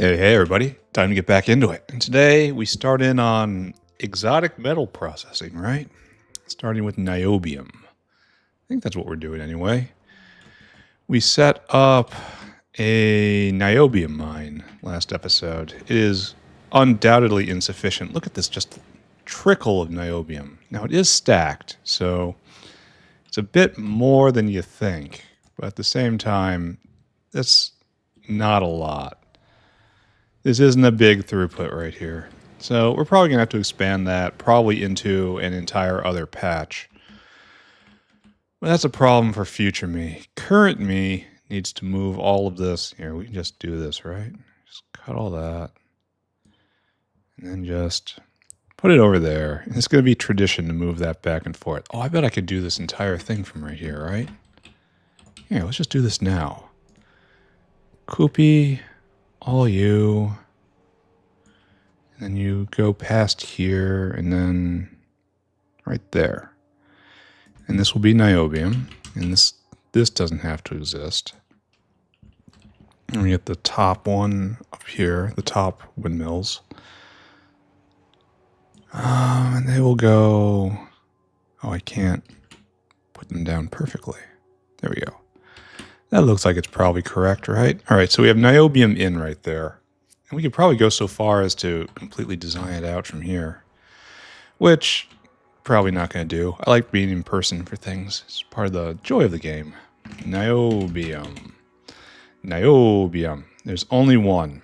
Hey everybody, time to get back into it. And today we start in on exotic metal processing, right? Starting with niobium. I think that's what we're doing anyway. We set up a niobium mine last episode. It is undoubtedly insufficient. Look at this, just trickle of niobium. Now it is stacked, so it's a bit more than you think. But at the same time, that's not a lot. This isn't a big throughput right here. So we're probably going to have to expand that probably into an entire other patch. But that's a problem for future me. Current me needs to move all of this. Here, we can just do this, right? Just cut all that. And then just put it over there. And it's going to be tradition to move that back and forth. Oh, I bet I could do this entire thing from right here, right? Here, let's just do this now. Koopy. All you, and then you go past here, and then right there. And this will be niobium, and this doesn't have to exist. And we get the top one up here, the top windmills. And they will go, oh, I can't put them down perfectly. There we go. That looks like it's probably correct, right? All right, so we have niobium in right there. And we could probably go so far as to completely design it out from here, which probably not going to do. I like being in person for things. It's part of the joy of the game. Niobium. Niobium. There's only one.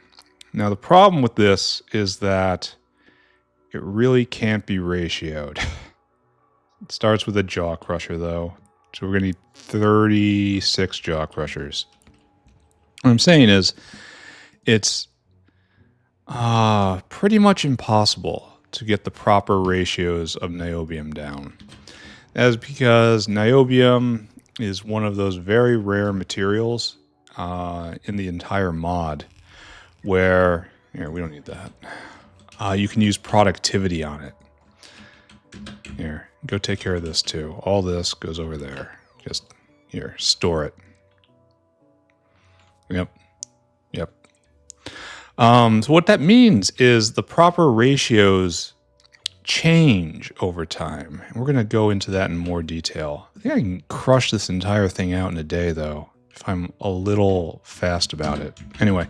Now, the problem with this is that it really can't be ratioed. It starts with a jaw crusher, though. So we're going to need 36 jaw crushers. What I'm saying is it's pretty much impossible to get the proper ratios of niobium down. That is because niobium is one of those very rare materials in the entire mod where, here, we don't need that. You can use productivity on it. Here, go take care of this too. All this goes over there. Just, here, store it. Yep. So what that means is the proper ratios change over time. And we're going to go into that in more detail. I think I can crush this entire thing out in a day, though, if I'm a little fast about it. Anyway,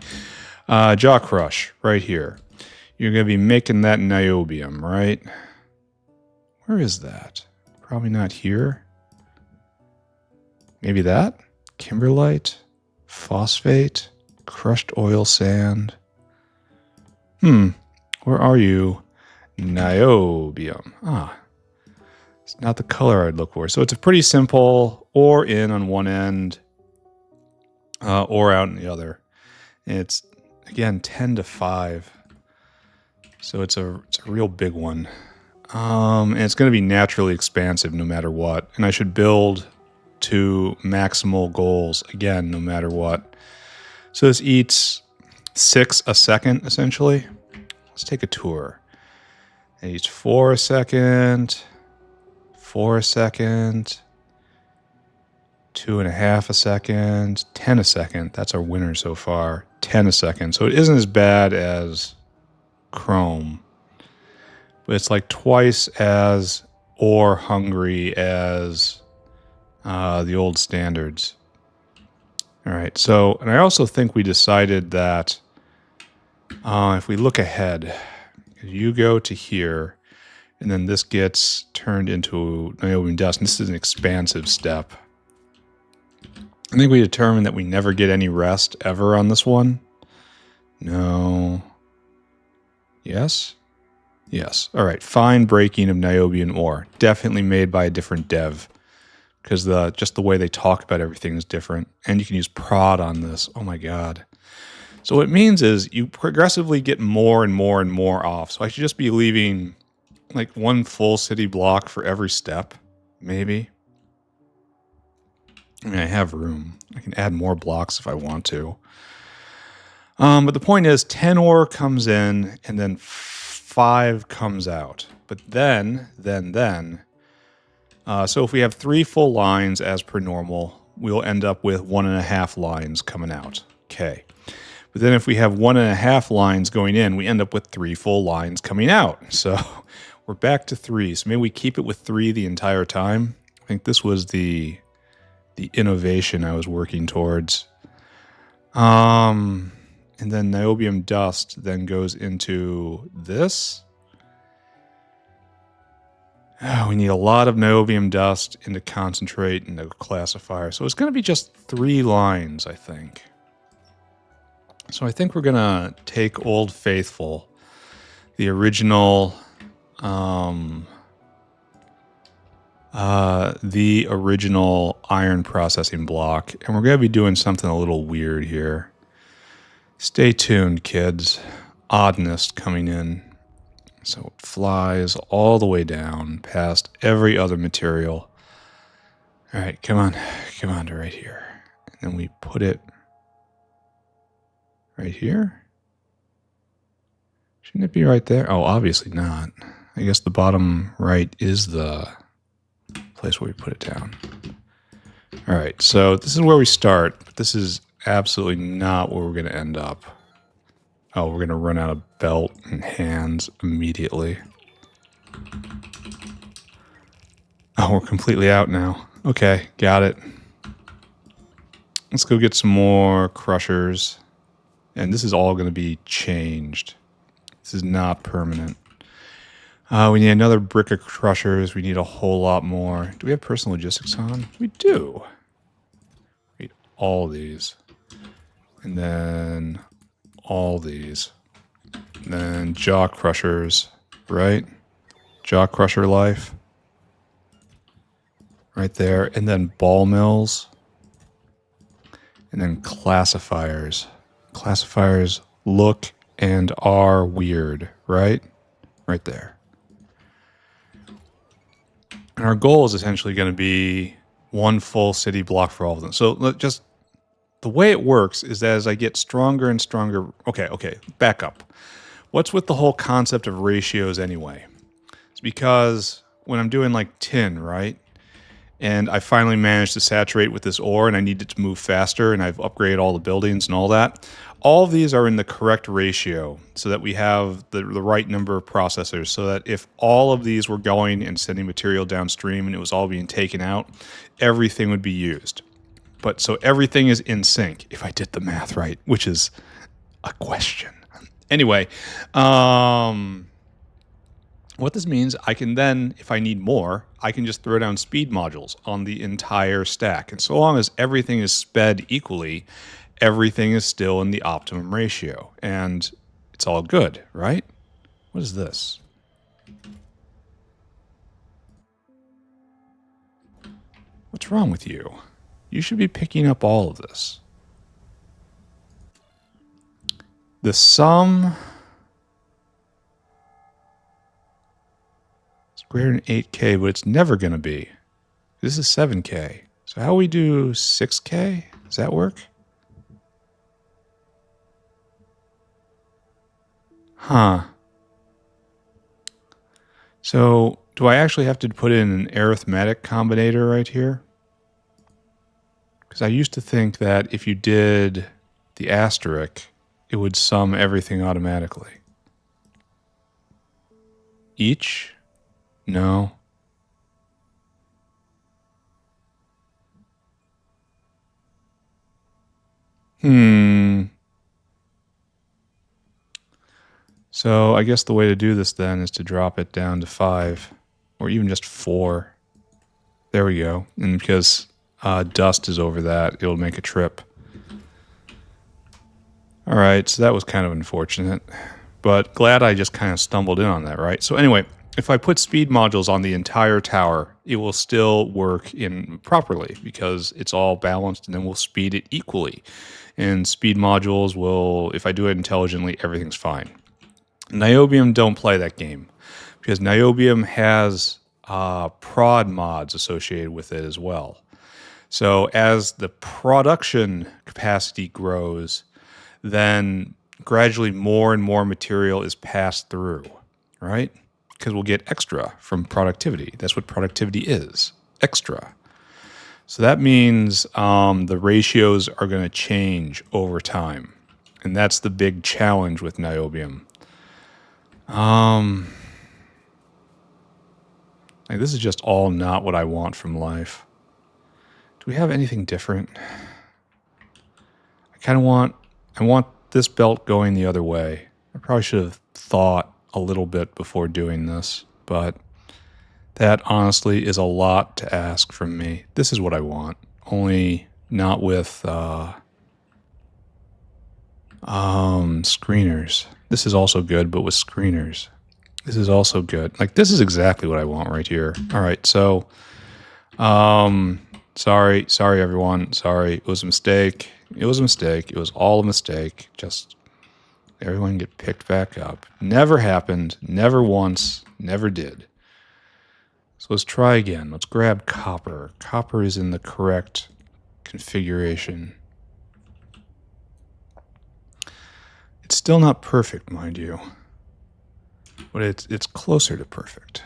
jaw crush right here. You're going to be making that niobium, right? Where is that? Probably not here. Maybe that? Kimberlite? Phosphate? Crushed oil sand? Where are you? Niobium. It's not the color I'd look for. So it's a pretty simple ore in on one end, ore out on the other. And it's, again, 10 to 5. So it's a real big one. And it's going to be naturally expansive no matter what. And I should build to maximal goals, again, no matter what. So this eats 6 a second, essentially. Let's take a tour. It eats 4 a second, 4 a second, 2.5 a second, 10 a second. That's our winner so far. 10 a second. So it isn't as bad as chrome. But it's like twice as ore hungry as the old standards. All right, so, and I also think we decided that if we look ahead, you go to here, and then this gets turned into niobium dust, and this is an expansive step. I think we determined that we never get any rest ever on this one. No. Yes? Yes. All right. Fine breaking of niobium ore. Definitely made by a different dev. Because just the way they talk about everything is different. And you can use prod on this. Oh my god. So what it means is you progressively get more and more and more off. So I should just be leaving like one full city block for every step. Maybe. I mean, I have room. I can add more blocks if I want to. But the point is 10 ore comes in and then 5 comes out. But then, so if we have 3 full lines as per normal, we'll end up with 1.5 lines coming out. Okay. But then if we have 1.5 lines going in, we end up with 3 full lines coming out. So we're back to 3. So maybe we keep it with 3 the entire time. I think this was the innovation I was working towards. And then niobium dust then goes into this. We need a lot of niobium dust into concentrate into classifier. So it's going to be just 3 lines, I think. So I think we're going to take Old Faithful, the original iron processing block, and we're going to be doing something a little weird here. Stay tuned, kids. Oddness coming in. So it flies all the way down past every other material. All right, come on to right here. And then we put it right here. Shouldn't it be right there? Oh, obviously not. I guess the bottom right is the place where we put it down. All right, so this is where we start, but this is absolutely not where we're going to end up. Oh, we're going to run out of belt and hands immediately. Oh, we're completely out now. Okay, got it. Let's go get some more crushers. And this is all going to be changed. This is not permanent. We need another brick of crushers. We need a whole lot more. Do we have personal logistics on? We do. We need all these. And then all these. And then jaw crushers, right? Jaw crusher life. Right there. And then ball mills. And then classifiers. Classifiers look and are weird, right? Right there. And our goal is essentially going to be one full city block for all of them. So just the way it works is that as I get stronger and stronger... Okay, back up. What's with the whole concept of ratios anyway? It's because when I'm doing like tin, right? And I finally managed to saturate with this ore and I need it to move faster and I've upgraded all the buildings and all that. All of these are in the correct ratio so that we have the right number of processors, so that if all of these were going and sending material downstream and it was all being taken out, everything would be used. But so everything is in sync, if I did the math right, which is a question. Anyway, what this means, I can then, if I need more, I can just throw down speed modules on the entire stack. And so long as everything is sped equally, everything is still in the optimum ratio. And it's all good, right? What is this? What's wrong with you? You should be picking up all of this. The sum is greater than 8K, but it's never going to be. This is 7K. So how we do 6K? Does that work? Huh. So do I actually have to put in an arithmetic combinator right here? Because I used to think that if you did the asterisk, it would sum everything automatically. Each? No. So I guess the way to do this then is to drop it down to 5, or even just 4. There we go. And because dust is over that, it'll make a trip. All right, so that was kind of unfortunate, but glad I just kind of stumbled in on that, right? So anyway, if I put speed modules on the entire tower, it will still work in properly because it's all balanced, and then we'll speed it equally. And speed modules will, if I do it intelligently, everything's fine. Niobium don't play that game because niobium has prod mods associated with it as well. So as the production capacity grows, then gradually more and more material is passed through, right? Because we'll get extra from productivity. That's what productivity is, extra. So that means the ratios are going to change over time. And that's the big challenge with niobium. Like, this is just all not what I want from life. Do we have anything different? I want this belt going the other way. I probably should have thought a little bit before doing this, but that honestly is a lot to ask from me. This is what I want, only not with screeners. This is also good, but with screeners. This is also good. Like, this is exactly what I want right here. All right, so sorry everyone. Sorry, it was a mistake. It was a mistake. It was all a mistake. Just everyone get picked back up. Never happened. Never once. Never did. So let's try again. Let's grab copper. Copper is in the correct configuration. It's still not perfect, mind you, but it's closer to perfect.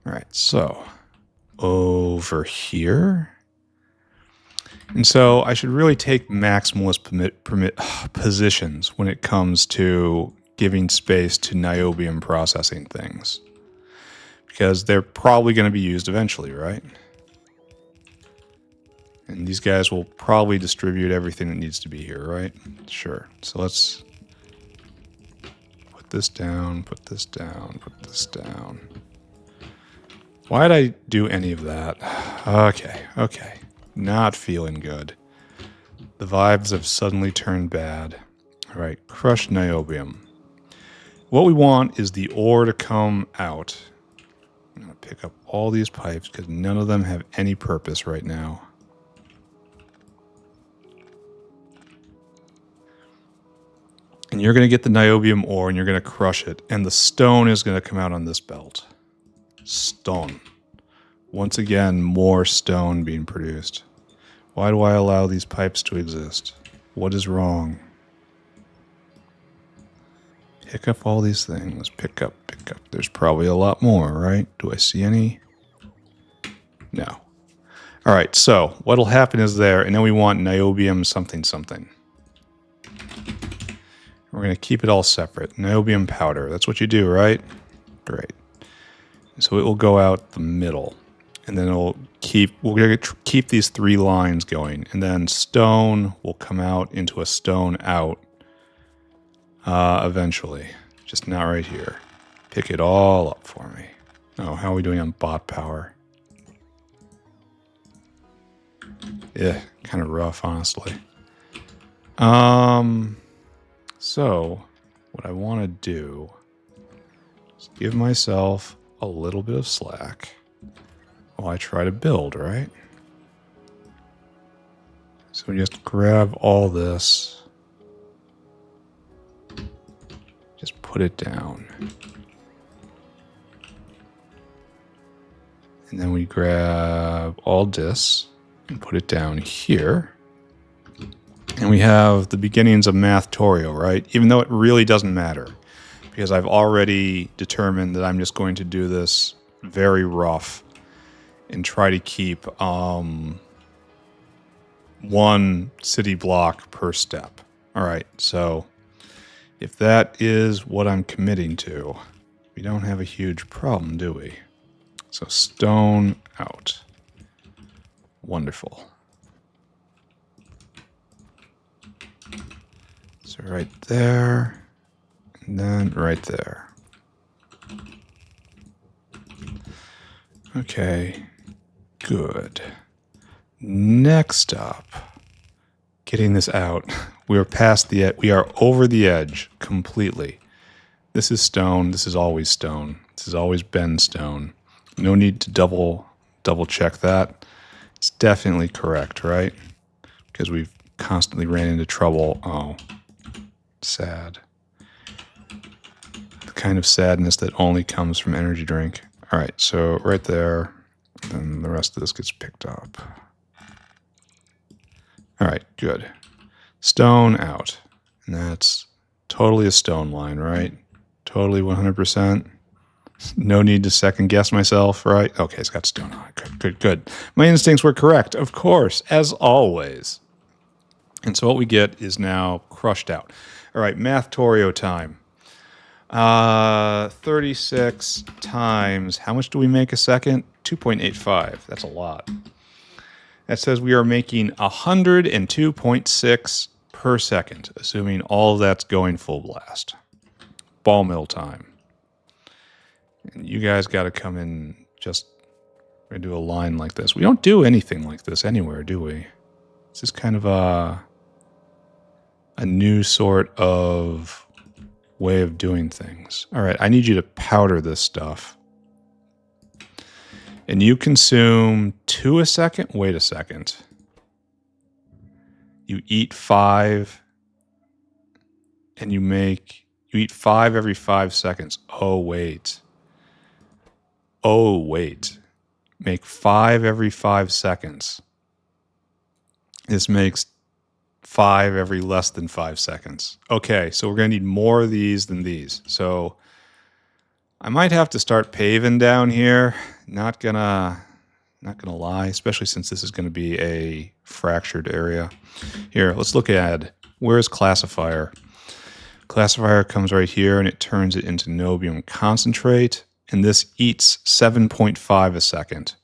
All right, so over here. And so I should really take maximalist positions when it comes to giving space to niobium processing things, because they're probably going to be used eventually, right? And these guys will probably distribute everything that needs to be here, right? Sure. So let's put this down, put this down, put this down. Why'd I do any of that? Okay. Not feeling good. The vibes have suddenly turned bad. All right, crushed niobium. What we want is the ore to come out. I'm going to pick up all these pipes because none of them have any purpose right now. And you're going to get the niobium ore and you're going to crush it. And the stone is going to come out on this belt. Stone. Once again, more stone being produced. Why do I allow these pipes to exist? What is wrong? Pick up all these things. Pick up. There's probably a lot more, right? Do I see any? No. All right, so what'll happen is there, and then we want niobium something. We're going to keep it all separate. Niobium powder. That's what you do, right? Great. So it will go out the middle. And then we're going to keep these three lines going. And then stone will come out into a stone out eventually. Just not right here. Pick it all up for me. Oh, how are we doing on bot power? Yeah, kind of rough, honestly. So what I want to do is give myself a little bit of slack while I try to build, right? So just grab all this, just put it down. And then we grab all this and put it down here. And we have the beginnings of Factorio, right? Even though it really doesn't matter, because I've already determined that I'm just going to do this very rough and try to keep one city block per step. All right, so if that is what I'm committing to, we don't have a huge problem, do we? So stone out. Wonderful. So right there, and then right there. Okay, good. Next up, getting this out. We are past the we are over the edge completely. This is stone. This is always stone. This has always been stone. No need to double check that. It's definitely correct, right? Because we've constantly ran into trouble. Oh, sad. The kind of sadness that only comes from energy drink. All right, so right there, then the rest of this gets picked up. All right, good. Stone out. And that's totally a stone line, right? Totally 100%. No need to second guess myself, right? Okay, it's got stone on it. Good. My instincts were correct, of course, as always. And so what we get is now crushed out. All right, Factorio time. 36 times, how much do we make a second? 2.85. That's a lot. That says we are making 102.6 per second, assuming all of that's going full blast. Ball mill time. And you guys got to come in just do a line like this. We don't do anything like this anywhere, do we? This is kind of a new sort of way of doing things. All right, I need you to powder this stuff. And you consume 2 a second? Wait a second. You eat 5 and you eat 5 every 5 seconds. Oh, wait. Make 5 every 5 seconds. This makes 5 every less than 5 seconds. Okay, so we're going to need more of these than these. So I might have to start paving down here. Not gonna lie, especially since this is going to be a fractured area. Here, let's look at where's classifier. Classifier comes right here and it turns it into niobium concentrate. And this eats 7.5 a second.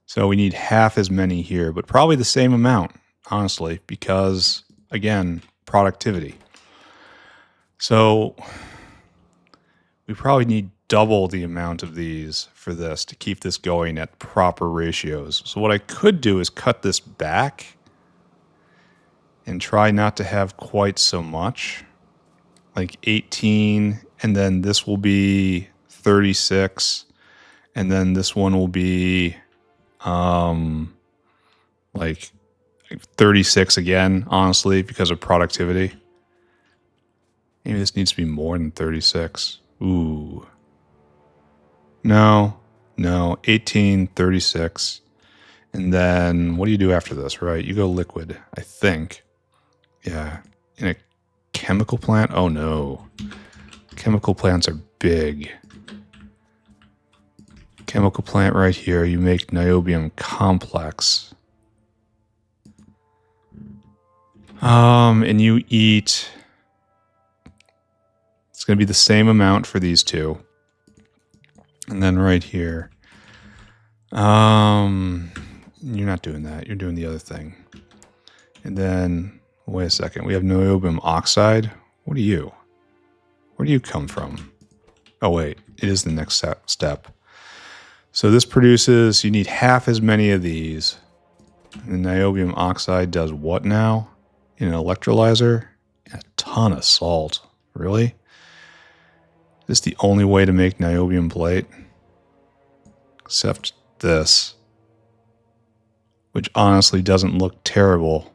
So we need half as many here, but probably the same amount, honestly, because, again, productivity. So we probably need double the amount of these for this to keep this going at proper ratios. So what I could do is cut this back and try not to have quite so much, like 18, and then this will be 36, and then this one will be like 36 again, honestly, because of productivity. Maybe this needs to be more than 36. Ooh. No, 18, 36. And then what do you do after this, right? You go liquid, I think. Yeah. In a chemical plant? Oh no. Chemical plants are big. Chemical plant right here, you make niobium complex. And you eat, it's going to be the same amount for these two. And then right here, you're not doing that. You're doing the other thing. And then, wait a second, we have niobium oxide. What are you? Where do you come from? Oh wait, it is the next step. So this produces, you need half as many of these. And the niobium oxide does what now? In an electrolyzer? A ton of salt. Really? Is this the only way to make niobium plate? Except this. Which honestly doesn't look terrible.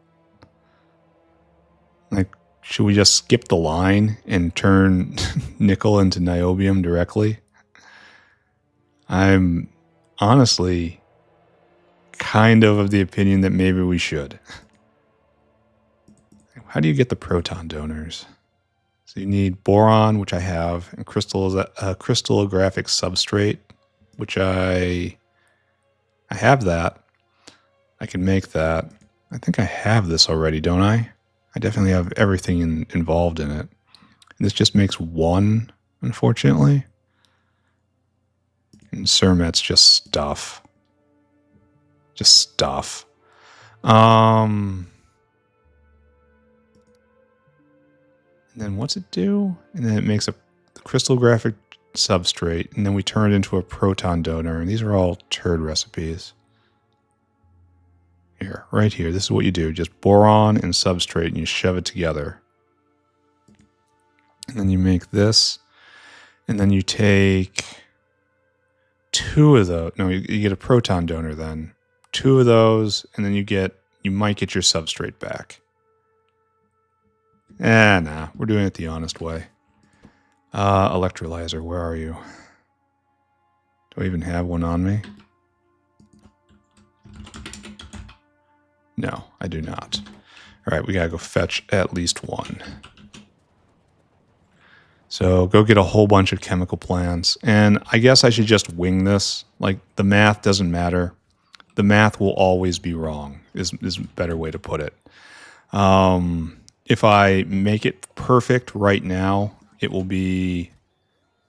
Like, should we just skip the line and turn nickel into niobium directly? I'm honestly kind of the opinion that maybe we should. How do you get the proton donors? So you need boron, which I have, and crystallographic substrate, which I have that. I can make that. I think I have this already, don't I? I definitely have everything involved in it. And this just makes one, unfortunately. And Cermet's just stuff. Just stuff. And then what's it do? And then it makes a crystallographic substrate, and then we turn it into a proton donor. And these are all turd recipes. Here, right here. This is what you do. Just boron and substrate, and you shove it together. And then you make this. And then you take 2 of those. No, you get a proton donor then. 2 of those, and then you might get your substrate back. Nah, we're doing it the honest way. Electrolyzer, where are you? Do I even have one on me? No, I do not. All right, we gotta go fetch at least one. So go get a whole bunch of chemical plants. And I guess I should just wing this. Like, the math doesn't matter. The math will always be wrong, is a better way to put it. If I make it perfect right now, it will be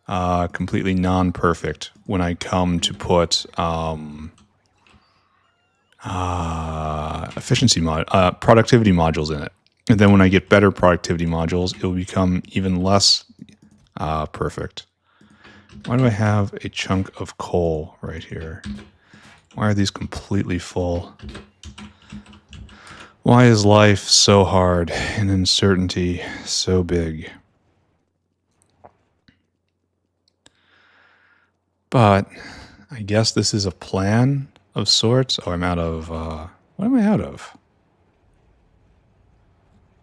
completely non-perfect when I come to put productivity modules in it. And then when I get better productivity modules, it will become even less perfect. Why do I have a chunk of coal right here? Why are these completely full? Why is life so hard and uncertainty so big? But I guess this is a plan of sorts. Oh, I'm out of... what am I out of?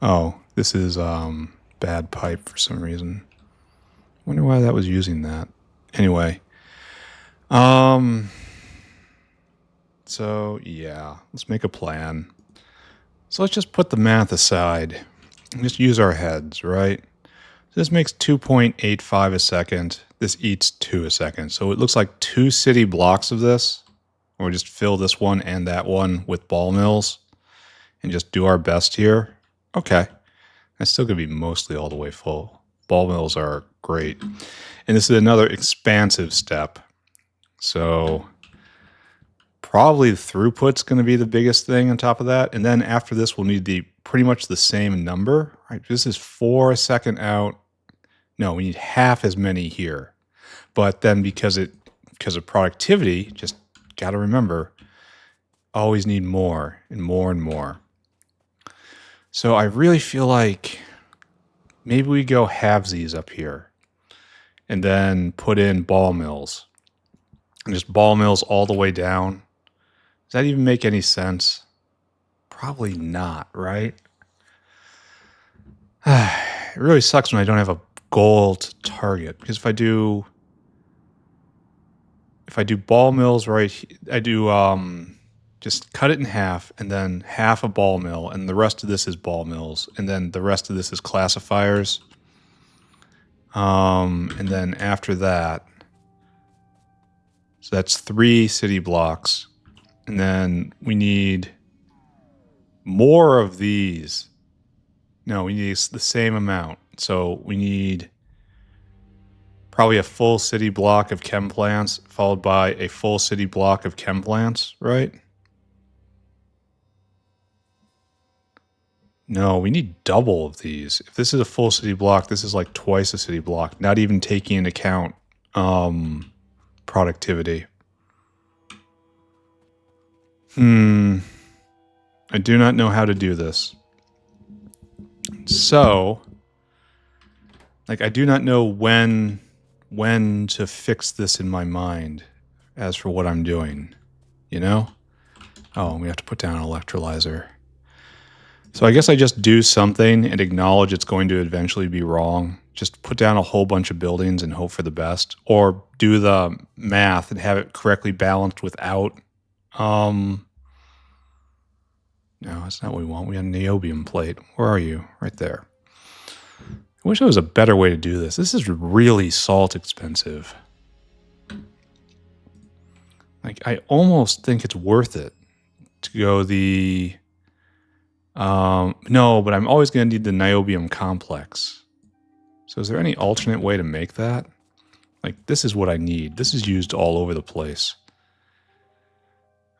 Oh, this is bad pipe for some reason. Wonder why that was using that. Anyway. So, yeah. Let's make a plan. So let's just put the math aside and just use our heads, right? This makes 2.85 a second. This eats 2 a second. So it looks like 2 city blocks of this. Or just fill this one and that one with ball mills and just do our best here. Okay. That's still going to be mostly all the way full. Ball mills are great. And this is another expansive step. So probably the throughput's going to be the biggest thing on top of that. And then after this, we'll need pretty much the same number. Right? This is 4 a second out. No, we need half as many here. But then because of productivity, just got to remember, always need more and more and more. So I really feel like maybe we go halvesies up here and then put in ball mills. And just ball mills all the way down. Does that even make any sense? Probably not, right? It really sucks when I don't have a goal to target, because if I do ball mills right, I do just cut it in half and then half a ball mill, and the rest of this is ball mills, and then the rest of this is classifiers. And then after that, so that's 3 city blocks. And then we need more of these. No, we need the same amount. So we need probably a full city block of chem plants followed by a full city block of chem plants, right? No, we need double of these. If this is a full city block, this is like twice a city block, not even taking into account productivity. I do not know how to do this. So, like, I do not know when to fix this in my mind as for what I'm doing, you know? Oh, we have to put down an electrolyzer. So I guess I just do something and acknowledge it's going to eventually be wrong. Just put down a whole bunch of buildings and hope for the best. Or do the math and have it correctly balanced without... No, that's not what we want. We have a niobium plate. Where are you? Right there. I wish there was a better way to do this. This is really salt expensive. Like, I almost think it's worth it to go the... no, but I'm always going to need the niobium complex. So is there any alternate way to make that? Like, this is what I need. This is used all over the place.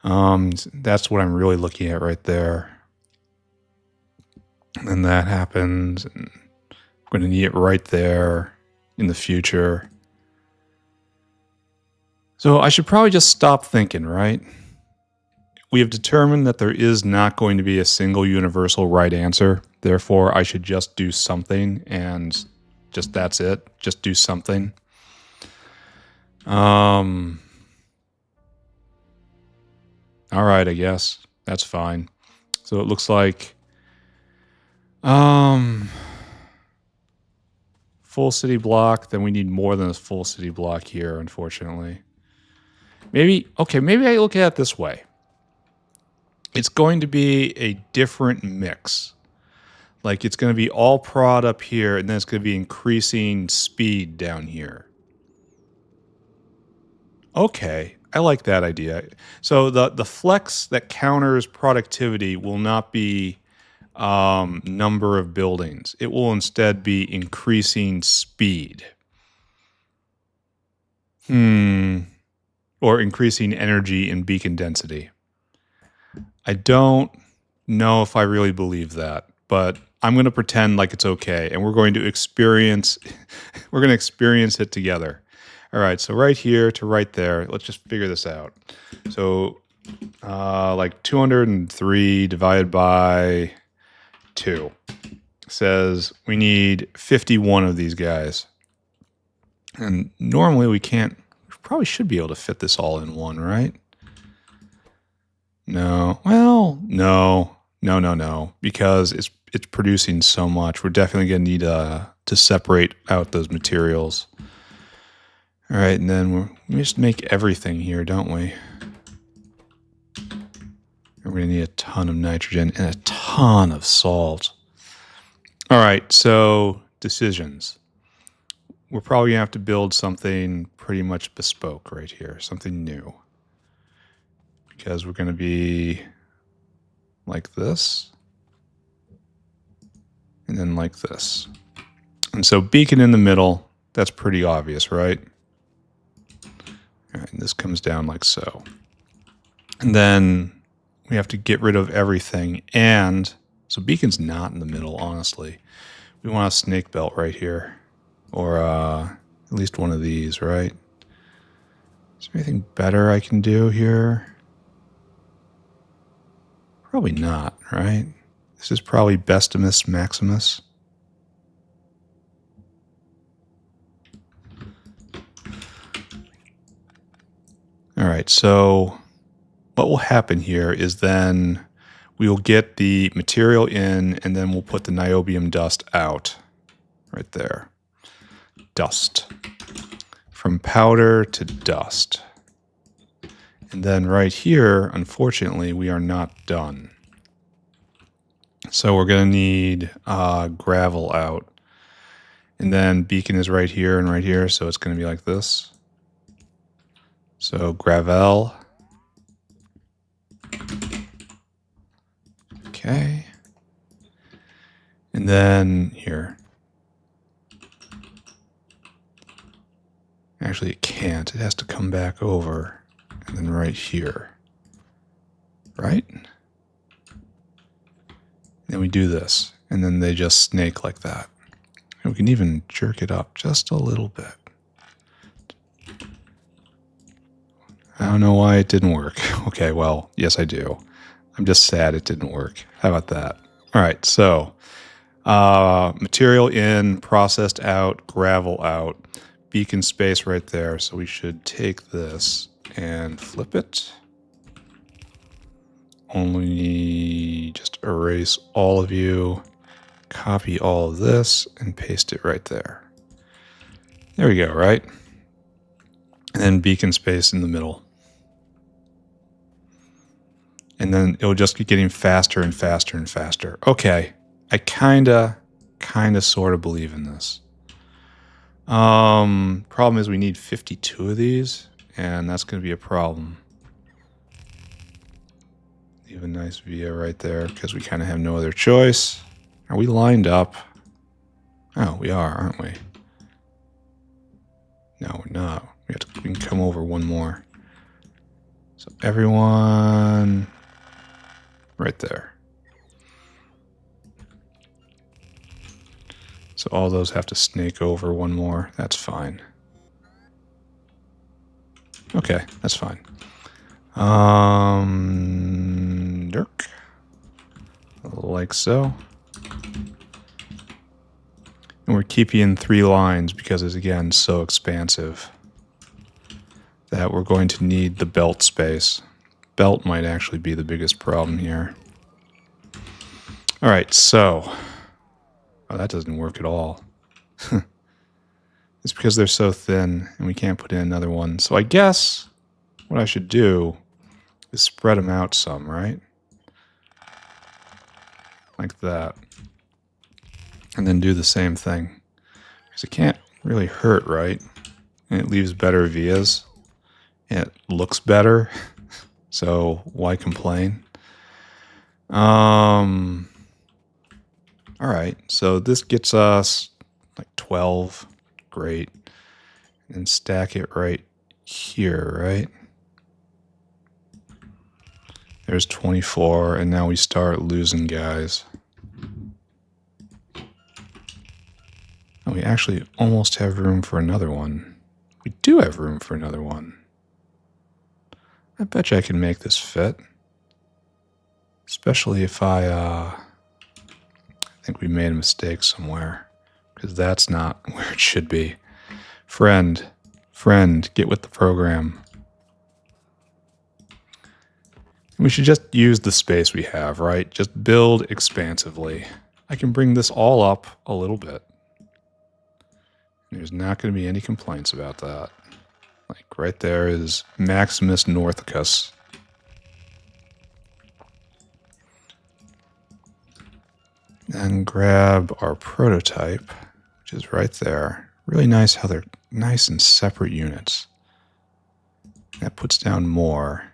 That's what I'm really looking at right there. And that happens. And I'm going to need it right there in the future. So I should probably just stop thinking, right? We have determined that there is not going to be a single universal right answer. Therefore, I should just do something, and just that's it. Just do something. All right, I guess. That's fine. So it looks like full city block, then we need more than a full city block here, unfortunately. Maybe I look at it this way. It's going to be a different mix. Like, it's going to be all prod up here, and then it's going to be increasing speed down here. Okay, I like that idea. So the flex that counters productivity will not be number of buildings. It will instead be increasing speed. Or increasing energy and beacon density. I don't know if I really believe that, but I'm going to pretend like it's okay, and we're going to experience it together. All right, so right here to right there, let's just figure this out. So like 203 divided by 2 says we need 51 of these guys. And normally we can't, we probably should be able to fit this all in one, right? No. Well, no, because it's producing so much. We're definitely going to need to separate out those materials. All right, and then we just make everything here, don't we? We're going to need a ton of nitrogen and a ton of salt. All right, so decisions. We're probably going to have to build something pretty much bespoke right here, something new. Because we're going to be like this, and then like this. And so beacon in the middle, that's pretty obvious, right? All right, and this comes down like so. And then we have to get rid of everything. And so beacon's not in the middle, honestly. We want a snake belt right here. Or at least one of these, right? Is there anything better I can do here? Probably not, right? This is probably Bestimus Maximus. All right, so what will happen here is then we will get the material in, and then we'll put the niobium dust out right there. Dust. From powder to dust. And then right here, unfortunately, we are not done. So we're going to need gravel out. And then beacon is right here and right here, so it's going to be like this. So gravel. Okay. And then here. Actually, it can't. It has to come back over. And then right here. Right? Then we do this. And then they just snake like that. And we can even jerk it up just a little bit. I don't know why it didn't work. Okay, well, yes, I do. I'm just sad it didn't work. How about that? All right, so material in, processed out, gravel out, beacon space right there. So we should take this and flip it. Only just erase all of you, copy all of this, and paste it right there. There we go, right? And then beacon space in the middle. And then it'll just keep getting faster and faster and faster. Okay, I kind of, sort of believe in this. Problem is we need 52 of these, and that's going to be a problem. Leave a nice via right there, because we kind of have no other choice. Are we lined up? Oh, we are, aren't we? No, we're not. We can come over one more. So everyone right there. So all those have to snake over one more. That's fine. Okay, that's fine. Dirk. Like so. And we're keeping 3 lines because it's, again, so expansive that we're going to need the belt space. Belt might actually be the biggest problem here. All right, so... Oh, that doesn't work at all. It's because they're so thin and we can't put in another one. So I guess what I should do is spread them out some, right? Like that. And then do the same thing. Because it can't really hurt, right? And it leaves better vias. And it looks better. So why complain? All right, so this gets us like 12. Great. And stack it right here, right? There's 24, and now we start losing guys. And we actually almost have room for another one. We do have room for another one. I bet you I can make this fit. Especially if I think we made a mistake somewhere. Because that's not where it should be. Friend, get with the program. We should just use the space we have, right? Just build expansively. I can bring this all up a little bit. There's not going to be any complaints about that. Like right there is Maximus Northicus. And grab our prototype, which is right there. Really nice how they're nice and separate units. That puts down more.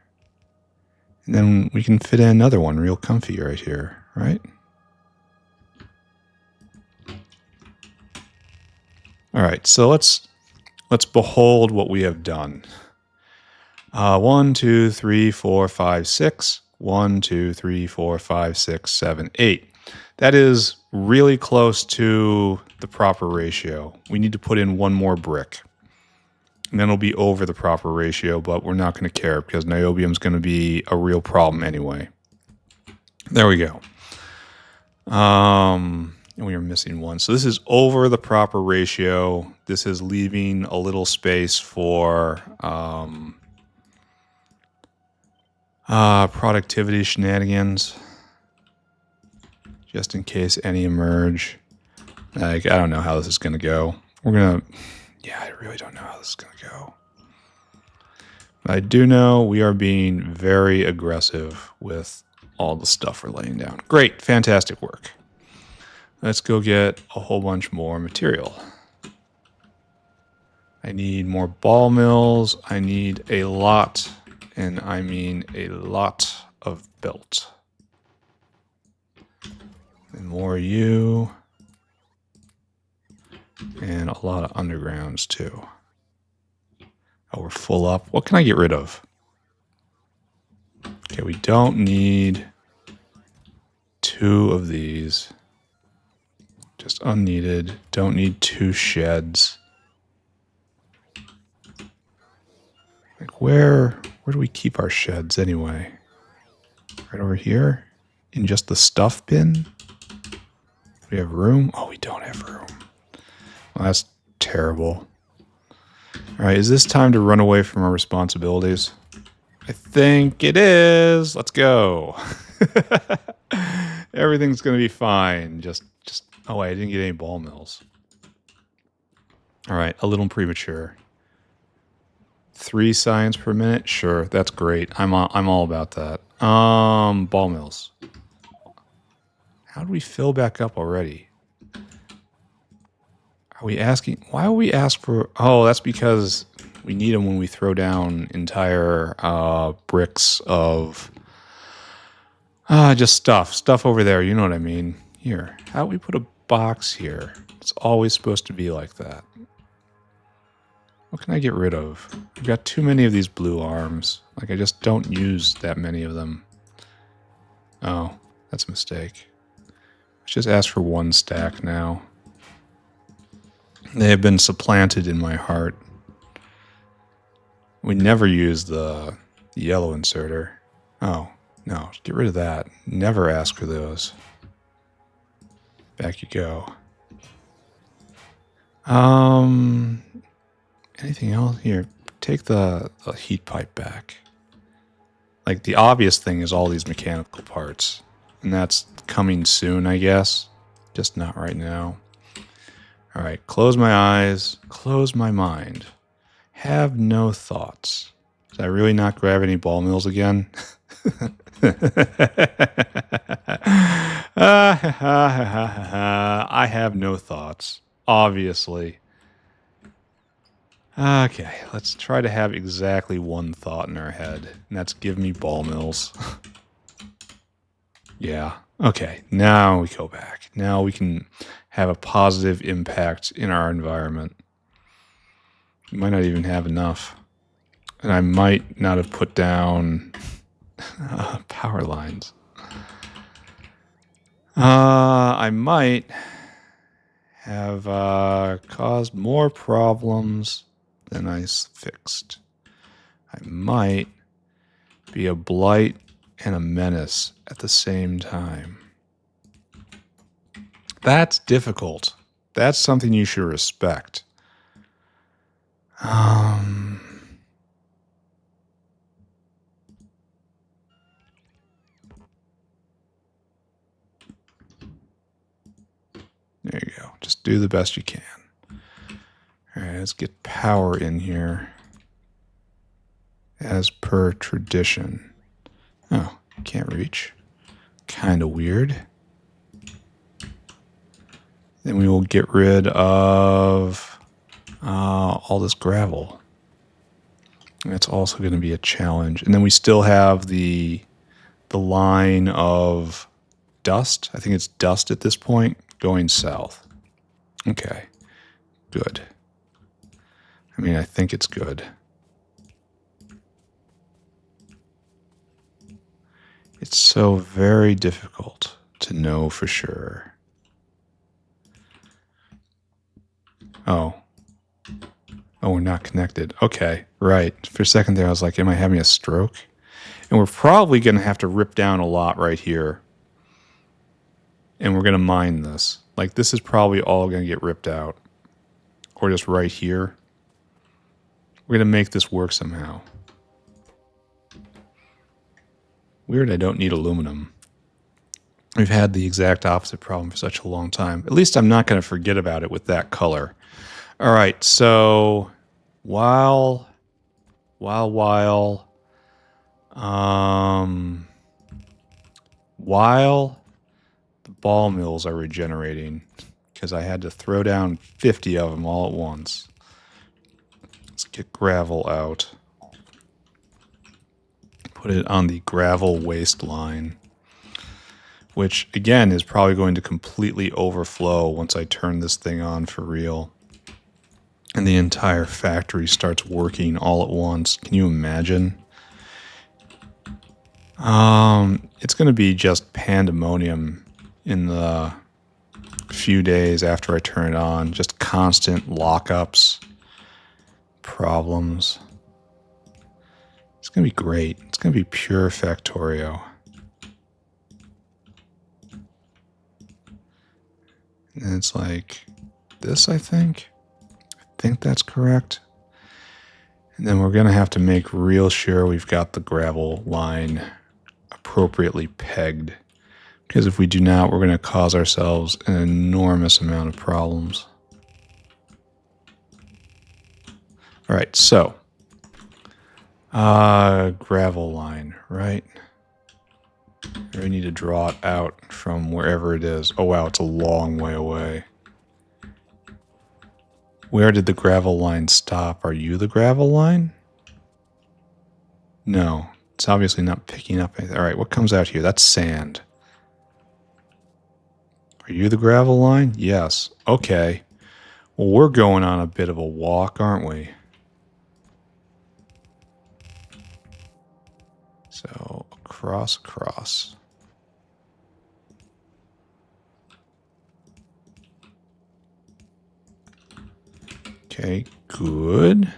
And then we can fit in another one real comfy right here, right? All right, so let's behold what we have done. 1, 2, 3, 4, 5, 6. 1, 2, 3, 4, 5, 6, 7, 8. That is really close to the proper ratio. We need to put in one more brick. And then it'll be over the proper ratio, but we're not going to care because niobium is going to be a real problem anyway. There we go. And we are missing one. So this is over the proper ratio. This is leaving a little space for productivity shenanigans. Just in case any emerge. Like, I don't know how this is going to go. Yeah, I really don't know how this is going to go. But I do know we are being very aggressive with all the stuff we're laying down. Great, fantastic work. Let's go get a whole bunch more material. I need more ball mills. I need a lot, and I mean a lot of belt. And more you. And a lot of undergrounds too. Oh, we're full up. What can I get rid of? Okay, we don't need 2 of these. Just unneeded. Don't need 2 sheds. Like where do we keep our sheds anyway? Right over here? In just the stuff bin? Do we have room? Oh, we don't have room. Well, that's terrible. All right, is this time to run away from our responsibilities? I think it is. Let's go. Everything's going to be fine. Just. Oh, wait, I didn't get any ball mills. All right, a little premature. 3 science per minute? Sure, that's great. I'm all about that. Ball mills. How do we fill back up already? Are we asking? Why would we ask for? Oh, that's because we need them when we throw down entire bricks of just stuff over there. You know what I mean? Here, how do we put a box here? It's always supposed to be like that. What can I get rid of? I've got too many of these blue arms. Like I just don't use that many of them. Oh, that's a mistake. Let's just ask for 1 stack now. They have been supplanted in my heart. We never use the yellow inserter. Oh, no, get rid of that. Never ask for those. Back you go. Anything else? Here, take the heat pipe back. Like, the obvious thing is all these mechanical parts. And that's coming soon, I guess. Just not right now. All right, close my eyes, close my mind. Have no thoughts. Did I really not grab any ball mills again? I have no thoughts, obviously. Okay, let's try to have exactly 1 thought in our head, and that's give me ball mills. Yeah, Okay, now we go back. Now we can have a positive impact in our environment. We might not even have enough. And I might not have put down power lines. I might have caused more problems than I fixed. I might be a blight and a menace at the same time. That's difficult. That's something you should respect. There you go. Just do the best you can. All right, let's get power in here. As per tradition. Oh, can't reach. Kind of weird. Then we will get rid of all this gravel. That's also going to be a challenge. And then we still have the line of dust. I think it's dust at this point going south. Okay, good. I mean, I think it's good. It's so very difficult to know for sure. Oh, we're not connected. Okay, right. For a second there, I was like, am I having a stroke? And we're probably going to have to rip down a lot right here. And we're going to mine this. Like, this is probably all going to get ripped out. Or just right here. We're going to make this work somehow. Weird, I don't need aluminum. We've had the exact opposite problem for such a long time. At least I'm not going to forget about it with that color. All right, so while the ball mills are regenerating, because I had to throw down 50 of them all at once. Let's get gravel out. Put it on the gravel waste line, which again is probably going to completely overflow once I turn this thing on for real. And the entire factory starts working all at once. Can you imagine? It's going to be just pandemonium in the few days after I turn it on. Just constant lockups, problems. It's going to be great. It's going to be pure Factorio. And it's like this, I think. I think that's correct. And then we're going to have to make real sure we've got the gravel line appropriately pegged. Because if we do not, we're going to cause ourselves an enormous amount of problems. All right, so gravel line, right? We need to draw it out from wherever it is. Oh wow, it's a long way away. Where did the gravel line stop? Are you the gravel line? No, it's obviously not picking up anything. All right, what comes out here? That's sand. Are you the gravel line? Yes. Okay. Well, we're going on a bit of a walk, aren't we? So, across. Okay, good.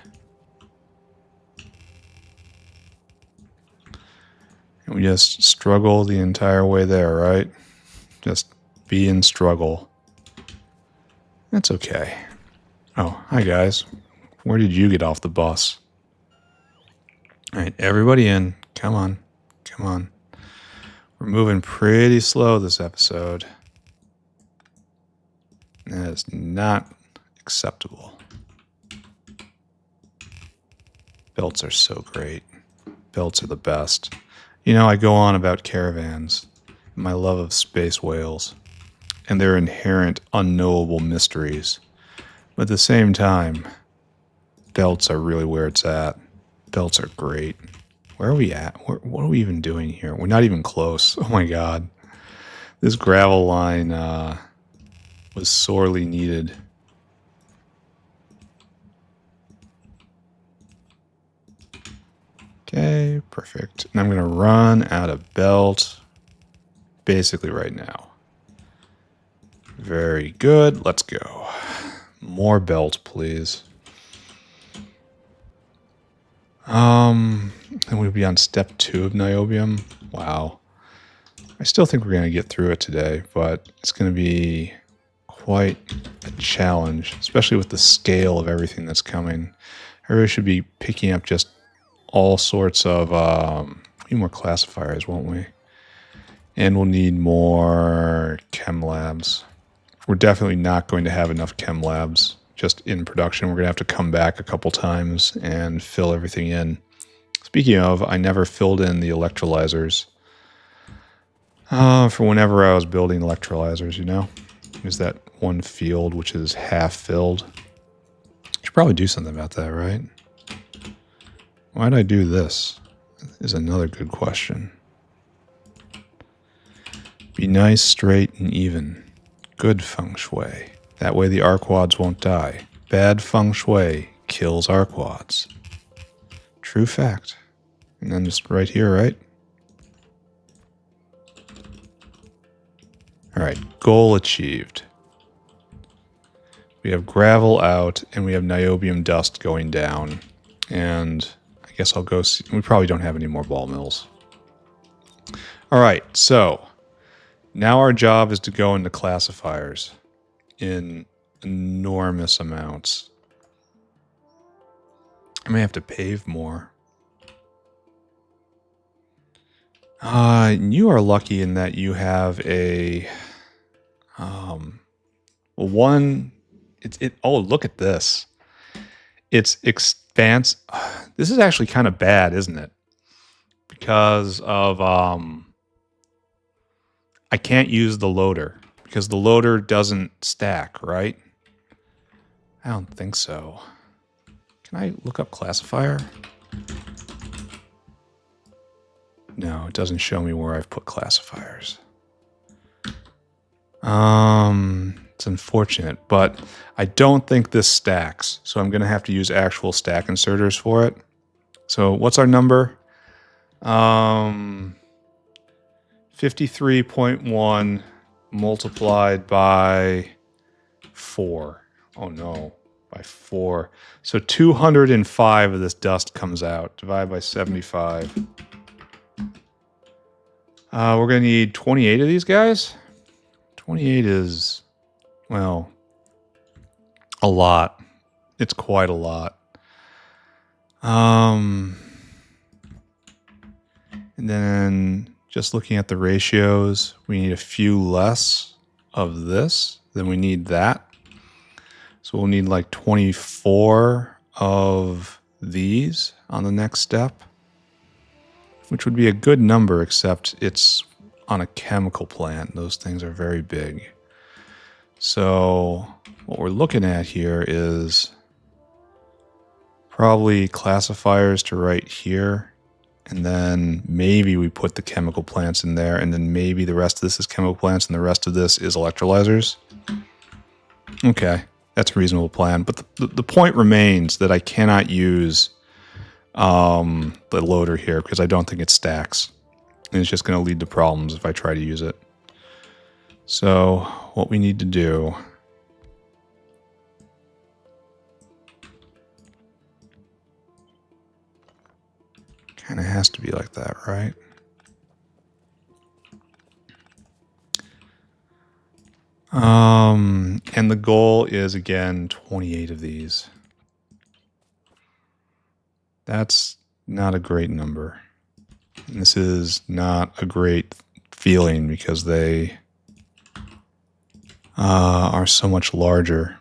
And we just struggle the entire way there, right? Just be in struggle. That's okay. Oh, hi guys. Where did you get off the bus? All right, everybody in. Come on. We're moving pretty slow this episode. That is not acceptable. Belts are so great. Belts are the best. You know, I go on about caravans, my love of space whales, and their inherent unknowable mysteries. But at the same time, belts are really where it's at. Belts are great. Where are we at? What are we even doing here? We're not even close. Oh my god. This gravel line was sorely needed. Okay, perfect. And I'm going to run out of belt basically right now. Very good. Let's go. More belt, please. And we'll be on step 2 of niobium. Wow. I still think we're going to get through it today, but it's going to be quite a challenge, especially with the scale of everything that's coming. I really should be picking up just all sorts of need more classifiers, won't we? And we'll need more chem labs. We're definitely not going to have enough chem labs just in production. We're going to have to come back a couple times and fill everything in. Speaking of, I never filled in the electrolyzers for whenever I was building electrolyzers, you know? There's that one field which is half filled. Should probably do something about that, right? Why'd I do this? Is another good question. Be nice, straight, and even. Good feng shui. That way the arquads won't die. Bad feng shui kills arquads. True fact. And then just right here, right? Alright, goal achieved. We have gravel out, and we have niobium dust going down. And I guess I'll go see. We probably don't have any more ball mills. Alright, so now our job is to go into classifiers in enormous amounts. I may have to pave more. You are lucky in that you have a one. Oh, look at this. It's expanse. This is actually kind of bad, isn't it? Because of I can't use the loader because the loader doesn't stack, right? I don't think so. Can I look up classifier? No, it doesn't show me where I've put classifiers. It's unfortunate, but I don't think this stacks, so I'm going to have to use actual stack inserters for it. So what's our number? 53.1 multiplied by 4. Oh no, by 4. So 205 of this dust comes out. Divide by 75. We're going to need 28 of these guys. 28 is, well, a lot. It's quite a lot. And then just looking at the ratios, we need a few less of this than we need that. So we'll need like 24 of these on the next step, which would be a good number, except it's on a chemical plant. Those things are very big. So what we're looking at here is probably classifiers to right here. And then maybe we put the chemical plants in there. And then maybe the rest of this is chemical plants and the rest of this is electrolyzers. Okay, that's a reasonable plan. But the point remains that I cannot use the loader here because I don't think it stacks. And it's just going to lead to problems if I try to use it. So what we need to do kind of has to be like that, right? And the goal is, again, 28 of these. That's not a great number. And this is not a great feeling because they are so much larger.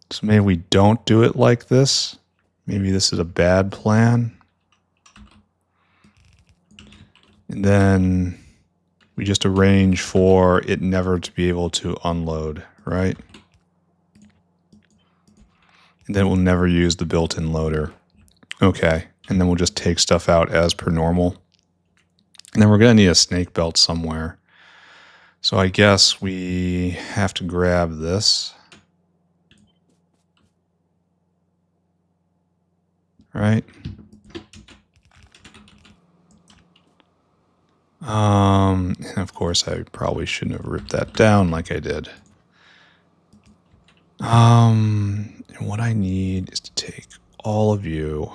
So maybe we don't do it like this. Maybe this is a bad plan. And then we just arrange for it never to be able to unload, right? And then we'll never use the built-in loader. Okay, and then we'll just take stuff out as per normal. And then we're going to need a snake belt somewhere. So I guess we have to grab this. Right? And of course, I probably shouldn't have ripped that down like I did. And what I need is to take all of you,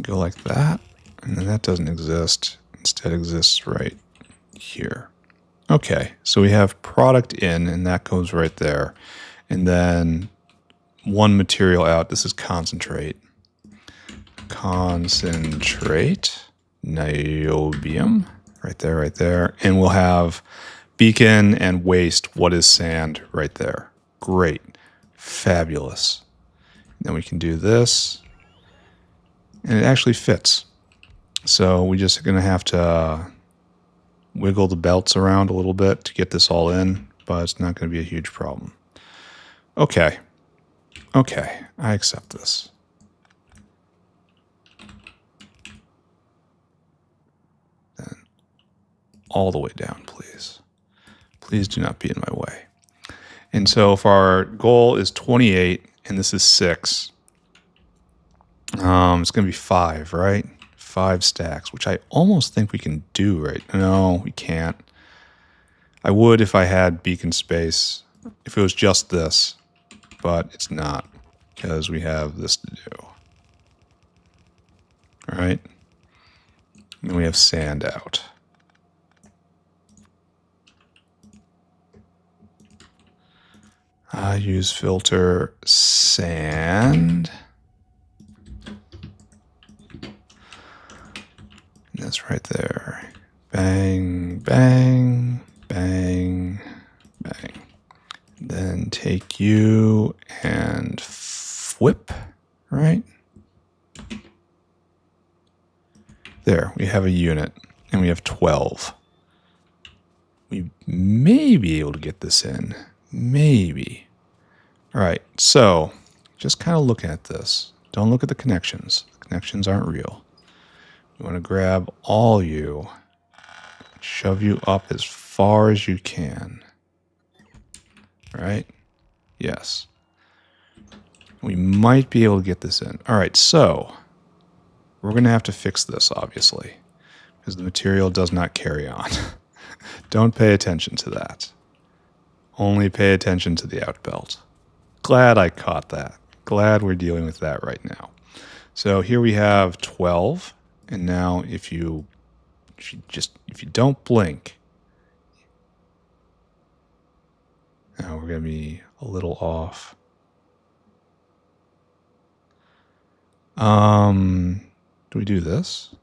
go like that, and then that doesn't exist. Instead exists right here. Okay, so we have product in, and that goes right there. And then one material out. This is concentrate. Concentrate. Niobium. Right there, right there. And we'll have beacon and waste. What is sand right there? Great. Fabulous. Then we can do this. And it actually fits. So we're just going to have to wiggle the belts around a little bit to get this all in, but it's not going to be a huge problem. Okay. Okay, I accept this. Then all the way down, please. Please do not be in my way. And so if our goal is 28 and this is 6, it's going to be 5, right? 5 stacks, which I almost think we can do, right? No, we can't. I would if I had beacon space, if it was just this, but it's not because we have this to do. All right. And then we have sand out. Use filter sand. And that's right there. Bang, bang, bang, bang. Then take you and whip, right? There, we have a unit, and we have 12. We may be able to get this in. Maybe. All right, so just kind of look at this. Don't look at the connections. The connections aren't real. You want to grab all you, shove you up as far as you can. Right? Yes. We might be able to get this in. All right, so we're going to have to fix this, obviously, because the material does not carry on. Don't pay attention to that. Only pay attention to the outbelt. Glad I caught that. Glad we're dealing with that right now. So here we have 12, and now if you don't blink, now we're going to be a little off. Do we do this?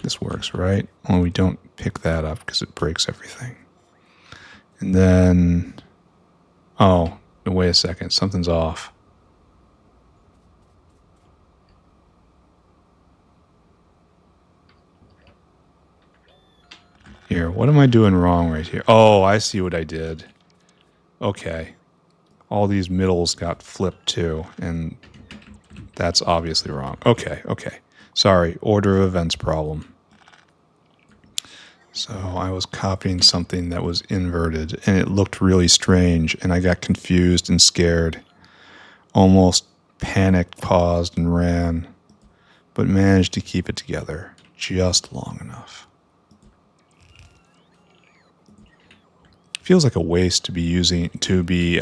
This works, right? Well, we don't pick that up because it breaks everything. And then, oh, wait a second, something's off. Here, what am I doing wrong right here? Oh, I see what I did. Okay. All these middles got flipped too, and that's obviously wrong. Okay, okay. Sorry, order of events problem. So I was copying something that was inverted, and it looked really strange, and I got confused and scared. Almost panicked, paused, and ran, but managed to keep it together just long enough. Feels like a waste to be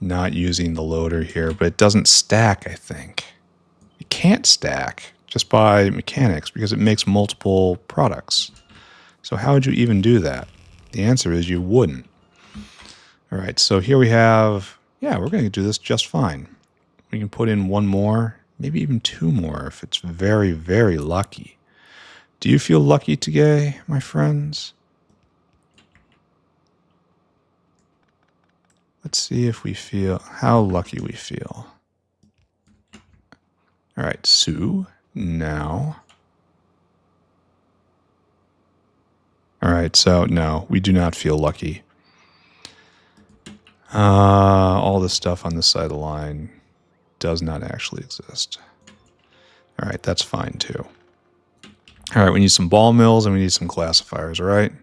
not using the loader here, but it doesn't stack, I think. It can't stack just by mechanics because it makes multiple products. So how would you even do that? The answer is you wouldn't. All right, so here we have, yeah, we're going to do this just fine. We can put in one more, maybe even 2 more if it's very, very lucky. Do you feel lucky today, my friends? Let's see if we feel, how lucky we feel. All right, Sue, now. All right, so no, we do not feel lucky. All the stuff on this side of the line does not actually exist. All right, that's fine too. All right, we need some ball mills and we need some classifiers, all right?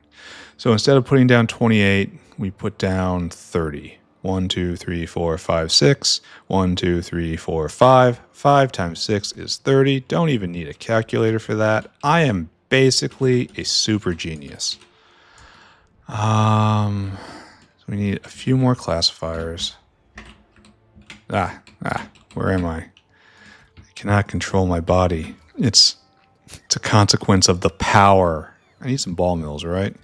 So instead of putting down 28, we put down 30. 1, 2, 3, 4, 5, 6. 1, 2, 3, 4, 5. 5 times 6 is 30. Don't even need a calculator for that. I am basically a super genius. So we need a few more classifiers. Where am I? I cannot control my body. It's a consequence of the power. I need some ball mills, right?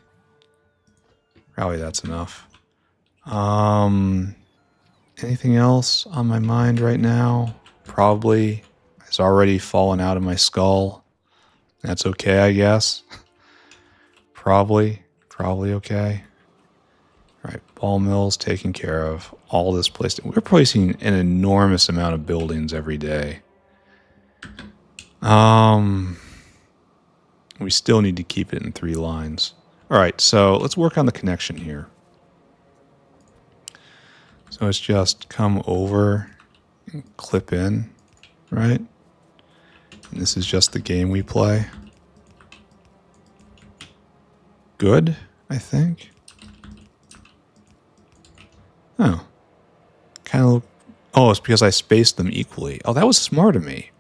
Probably that's enough. Anything else on my mind right now? Probably has already fallen out of my skull. That's okay, I guess. Probably okay. All right, ball mills taken care of. All this placed. We're placing an enormous amount of buildings every day. We still need to keep it in 3 lines. All right, so let's work on the connection here. So it's just come over and clip in, right? And this is just the game we play. Good, I think. Oh. Kind of. Oh, it's because I spaced them equally. Oh, that was smart of me.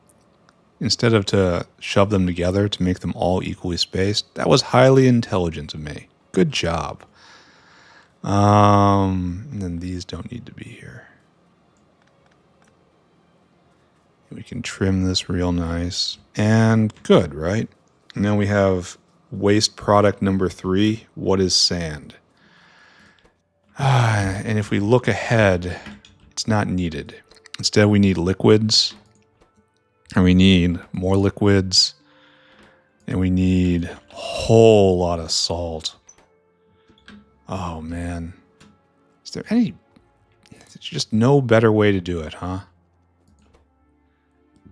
Instead of to shove them together to make them all equally spaced, that was highly intelligent of me. Good job. And then these don't need to be here. We can trim this real nice. And good, right? And then we have waste product number 3. What is sand? And if we look ahead, it's not needed. Instead, we need liquids. And we need more liquids. And we need a whole lot of salt. Oh, man. Is there any... There's just no better way to do it, huh?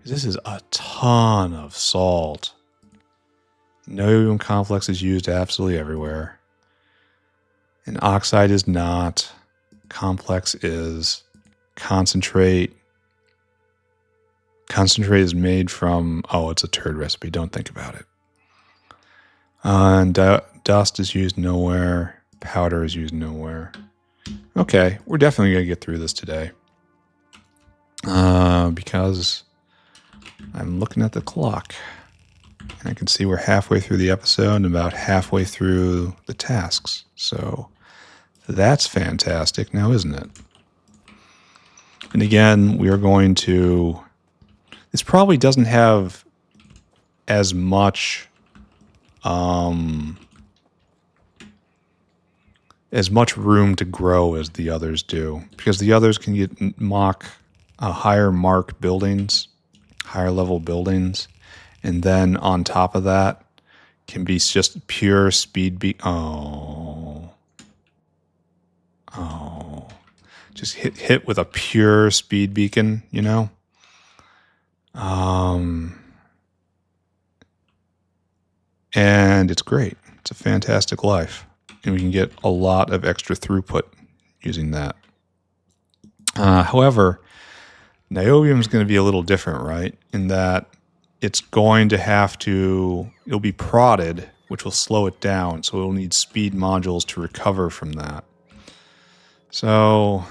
This is a ton of salt. Niobium complex is used absolutely everywhere. And oxide is not. Complex is. Concentrate. Concentrate is made from... Oh, it's a turd recipe. Don't think about it. And dust is used nowhere. Powder is used nowhere. Okay, we're definitely going to get through this today. Because I'm looking at the clock. And I can see we're halfway through the episode and about halfway through the tasks. So that's fantastic now, isn't it? And again, we are going to... This probably doesn't have as much... as much room to grow as the others do. Because the others can get higher mark buildings, higher level buildings. And then on top of that can be just pure speed Oh. Just hit with a pure speed beacon, you know? And it's great. It's a fantastic life. And we can get a lot of extra throughput using that. However, niobium is going to be a little different, right? In that it's going to have to... It'll be prodded, which will slow it down. So it'll need speed modules to recover from that. So...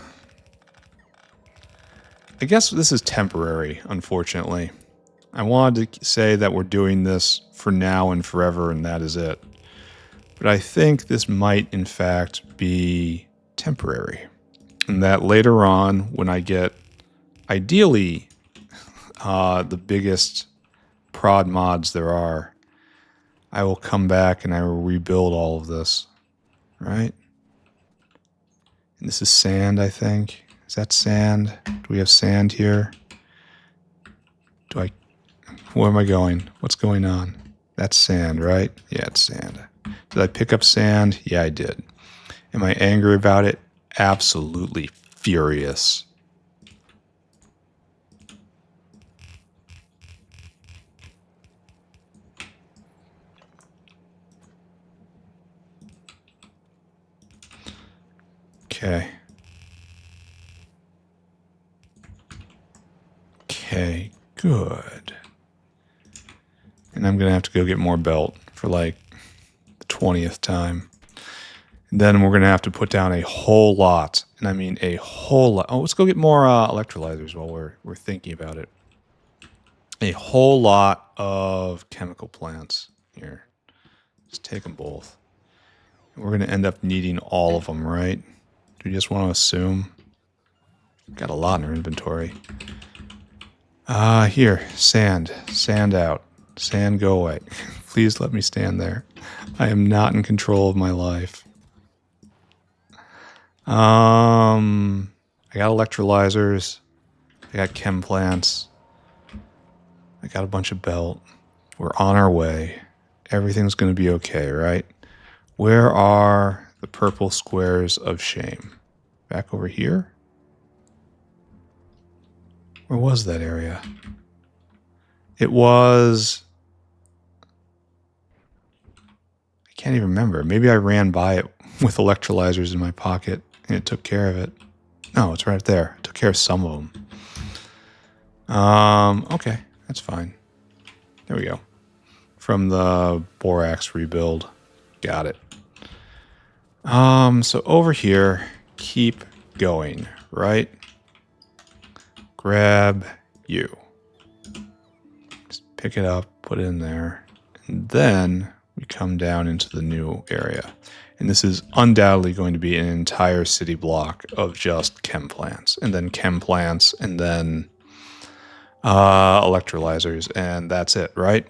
I guess this is temporary, unfortunately. I wanted to say that we're doing this for now and forever, and that is it. But I think this might, in fact, be temporary. And that later on, when I get, ideally, the biggest prod mods there are, I will come back and I will rebuild all of this. Right? And this is sand, I think. Is that sand? Do we have sand here? Where am I going? What's going on? That's sand, right? Yeah, it's sand. Did I pick up sand? Yeah, I did. Am I angry about it? Absolutely furious. Okay. Okay, good. And I'm going to have to go get more belt for like the 20th time. And then we're going to have to put down a whole lot. And I mean a whole lot. Oh, let's go get more electrolyzers while we're thinking about it. A whole lot of chemical plants here. Just take them both. And we're going to end up needing all of them, right? Do you just want to assume? Got a lot in our inventory. Here, sand. Sand out. Sand, go away. Please let me stand there. I am not in control of my life. I got electrolyzers. I got chem plants. I got a bunch of belt. We're on our way. Everything's going to be okay, right? Where are the purple squares of shame? Back over here? Where was that area? It was... I can't even remember. Maybe I ran by it with electrolyzers in my pocket and it took care of it. No, it's right there. It took care of some of them. Okay, that's fine. There we go. From the borax rebuild. Got it. So over here, keep going, right? Grab you. Just pick it up, put it in there. And then we come down into the new area. And this is undoubtedly going to be an entire city block of just chem plants. And then chem plants, and then electrolyzers. And that's it, right?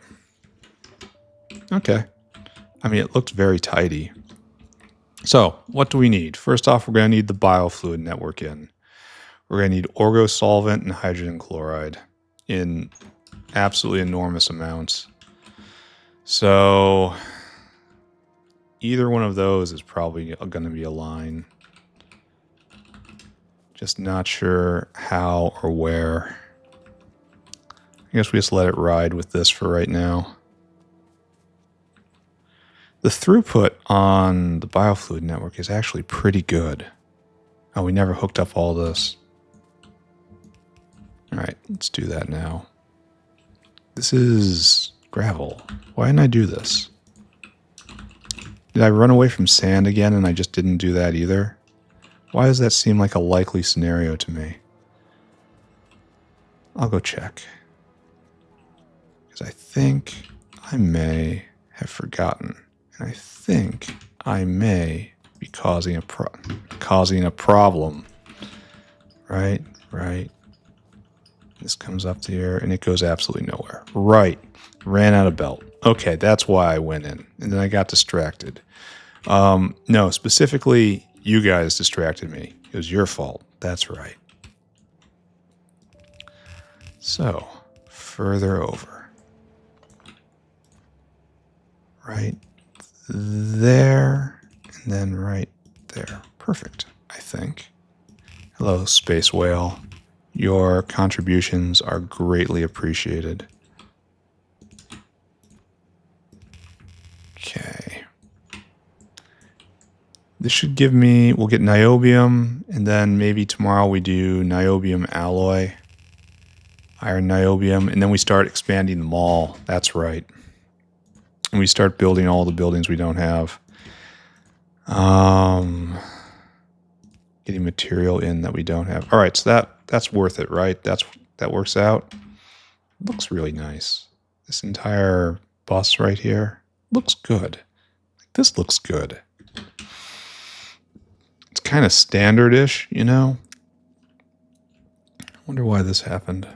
Okay. I mean, it looked very tidy. So, what do we need? First off, we're going to need the biofluid network in. We're going to need orgosolvent and hydrogen chloride in absolutely enormous amounts. So, either one of those is probably going to be a line. Just not sure how or where. I guess we just let it ride with this for right now. The throughput on the biofluid network is actually pretty good. Oh, we never hooked up all this. All right, let's do that now. This is gravel. Why didn't I do this? Did I run away from sand again and I just didn't do that either? Why does that seem like a likely scenario to me? I'll go check. Because I think I may have forgotten. And I think I may be causing a problem. Right. This comes up to here, and it goes absolutely nowhere. Right. Ran out of belt. Okay, that's why I went in. And then I got distracted. No, specifically, you guys distracted me. It was your fault. That's right. So, further over. Right there, and then right there. Perfect, I think. Hello, Space Whale. Your contributions are greatly appreciated. Okay. This should give me, we'll get niobium, and then maybe tomorrow we do niobium alloy, iron niobium, and then we start expanding the mall. That's right. And we start building all the buildings we don't have. Getting material in that we don't have. All right, so that's worth it, right? That works out. Looks really nice. This entire bus right here looks good. This looks good. It's kind of standard-ish, you know? I wonder why this happened.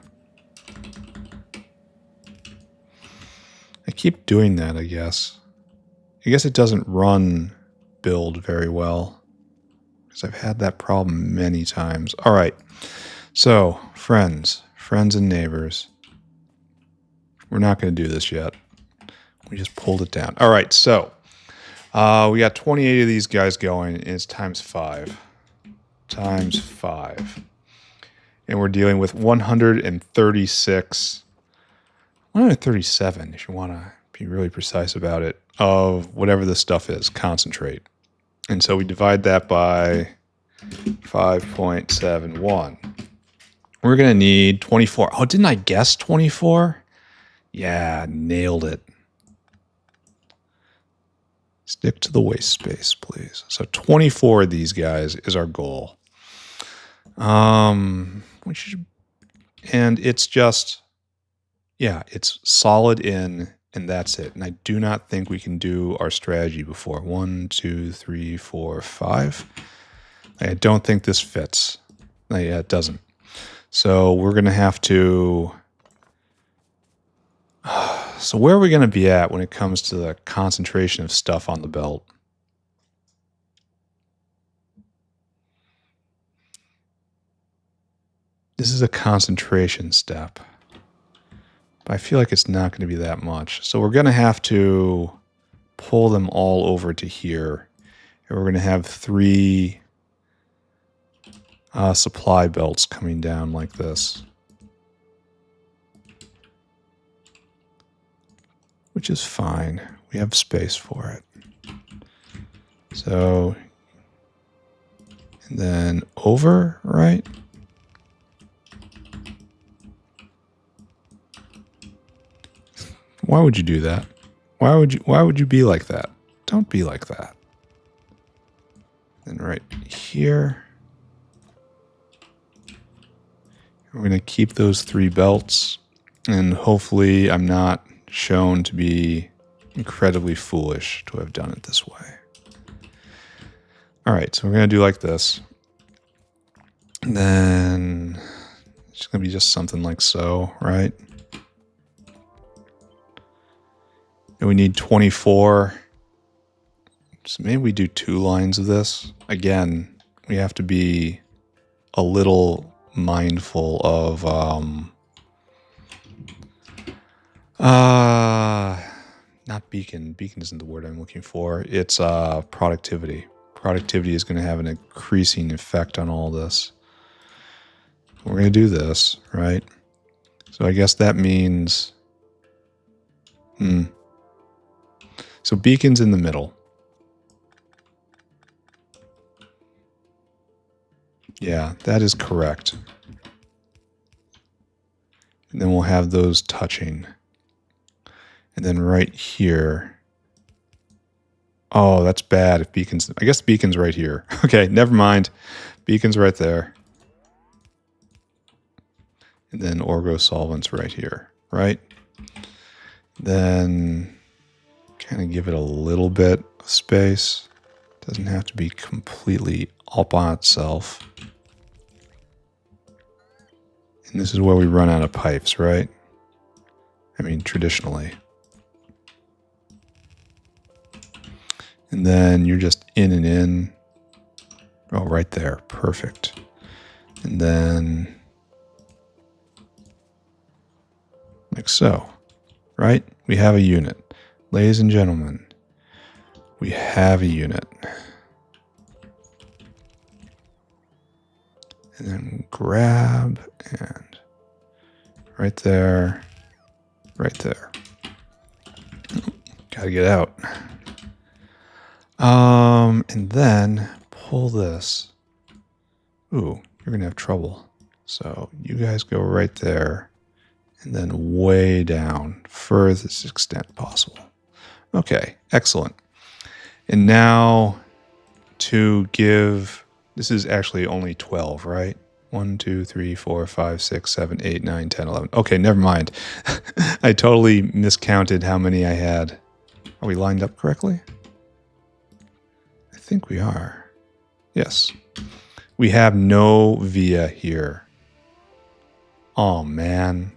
I keep doing that, I guess. I guess it doesn't run build very well. Because I've had that problem many times. All right. So, friends and neighbors. We're not going to do this yet. We just pulled it down. All right, so we got 28 of these guys going, and it's times 5. Times 5. And we're dealing with 136... 137, if you want to be really precise about it, of whatever this stuff is, concentrate. And so we divide that by 5.71. We're going to need 24. Oh, didn't I guess 24? Yeah, nailed it. Stick to the waste space, please. So 24 of these guys is our goal. We should, and it's just, yeah, it's solid in, and that's it. And I do not think we can do our strategy before. 1, 2, 3, 4, 5. I don't think this fits. Yeah, it doesn't. So we're going to have to... So where are we going to be at when it comes to the concentration of stuff on the belt? This is a concentration step. But I feel like it's not going to be that much. So we're going to have to pull them all over to here. And we're going to have 3 supply belts coming down like this. Which is fine. We have space for it. So, and then over, right? Why would you do that? Why would you be like that? Don't be like that. Then right here. We're going to keep those 3 belts, and hopefully I'm not shown to be incredibly foolish to have done it this way. All right, so we're going to do like this. And then it's going to be just something like so, right? And we need 24. So maybe we do 2 lines of this. Again, we have to be a little mindful of not beacon. Beacon isn't the word I'm looking for. It's productivity. Productivity is going to have an increasing effect on all this. We're going to do this, right? So I guess that means so beacon's in the middle. Yeah, that is correct. And then we'll have those touching. And then right here. Oh, that's bad if beacon's... I guess beacon's right here. Okay, never mind. Beacon's right there. And then orgosolvent's right here, right? Then kind of give it a little bit of space. Doesn't have to be completely up on itself. And this is where we run out of pipes, right? I mean, traditionally. And then you're just in and in. Oh, right there. Perfect. And then like so, right? We have a unit. Ladies and gentlemen, we have a unit. And then grab and right there, right there. Gotta get out. And then pull this. Ooh, you're gonna have trouble. So you guys go right there and then way down, furthest extent possible. Okay, excellent. And now to give, this is actually only 12, right? 1, 2, 3, 4, 5, 6, 7, 8, 9, 10, 11. Okay, never mind. I totally miscounted how many I had. Are we lined up correctly? I think we are. Yes. We have no via here. Oh, man.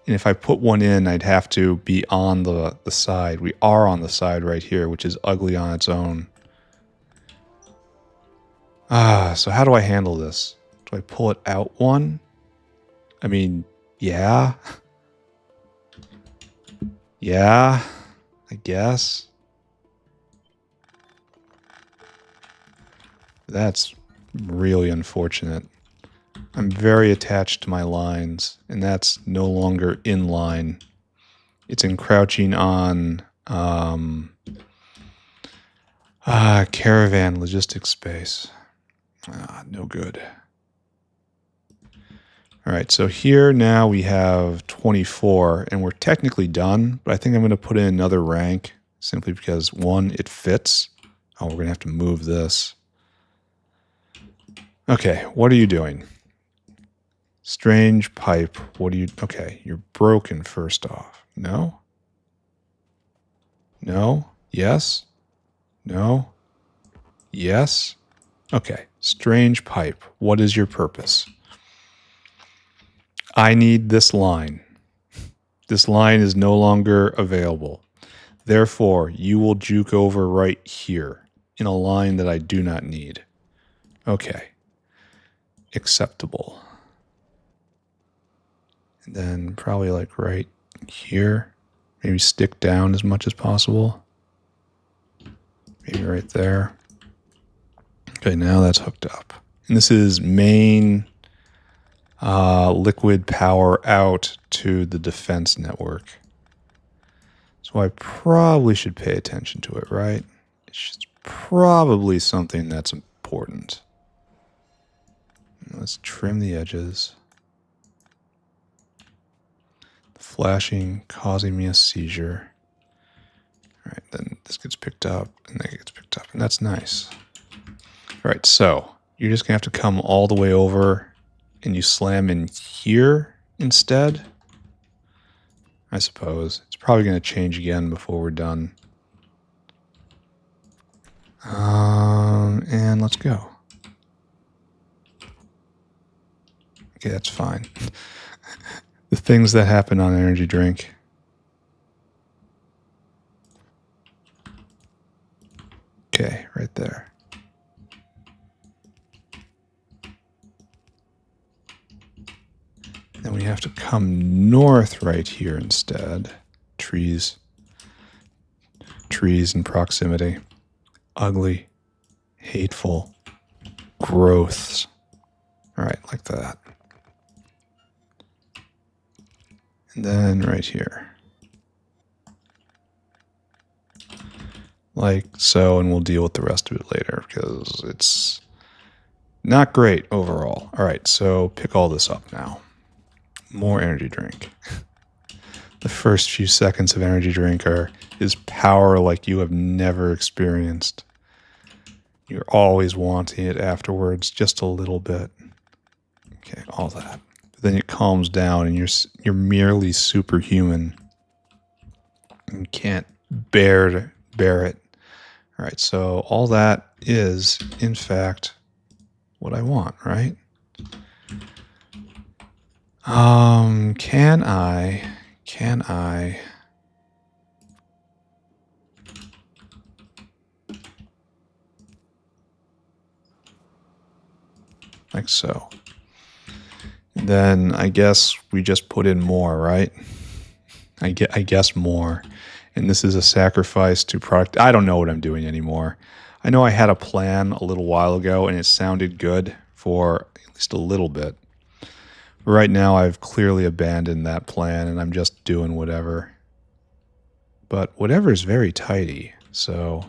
And if I put one in, I'd have to be on the side. We are on the side right here, which is ugly on its own. So how do I handle this? Do I pull it out one? I mean, yeah. Yeah, I guess. That's really unfortunate. I'm very attached to my lines, and that's no longer in line. It's encroaching on caravan logistics space. No good. All right, so here now we have 24, and we're technically done, but I think I'm going to put in another rank simply because, one, it fits. Oh, we're going to have to move this. Okay, what are you doing? Strange pipe. What do you... Okay, you're broken first off. No? No? Yes? No? Yes? Okay, strange pipe. What is your purpose? I need this line. This line is no longer available. Therefore, you will juke over right here in a line that I do not need. Okay. Acceptable. And then probably like right here. Maybe stick down as much as possible. Maybe right there. Okay, now that's hooked up. And this is main liquid power out to the defense network. So I probably should pay attention to it, right? It's probably something that's important. Let's trim the edges. Flashing, causing me a seizure. All right, then this gets picked up, and that gets picked up, and that's nice. All right, so you're just gonna have to come all the way over, and you slam in here instead. I suppose it's probably gonna change again before we're done. And let's go. Okay, that's fine. The things that happen on energy drink. Okay, right there. Then we have to come north right here instead. Trees. Trees in proximity. Ugly. Hateful. Growths. All right, like that. And then right here. Like so, and we'll deal with the rest of it later because it's not great overall. All right, so pick all this up now. More energy drink. The first few seconds of energy drink is power like you have never experienced. You're always wanting it afterwards, just a little bit. Okay, all that. But then it calms down and you're merely superhuman. You can't bear it. All right, so all that is, in fact, what I want, right? Can I like so? Then I guess we just put in more, right? I guess more. And this is a sacrifice to product. I don't know what I'm doing anymore. I know I had a plan a little while ago and it sounded good for at least a little bit. But right now I've clearly abandoned that plan and I'm just doing whatever. But whatever is very tidy, so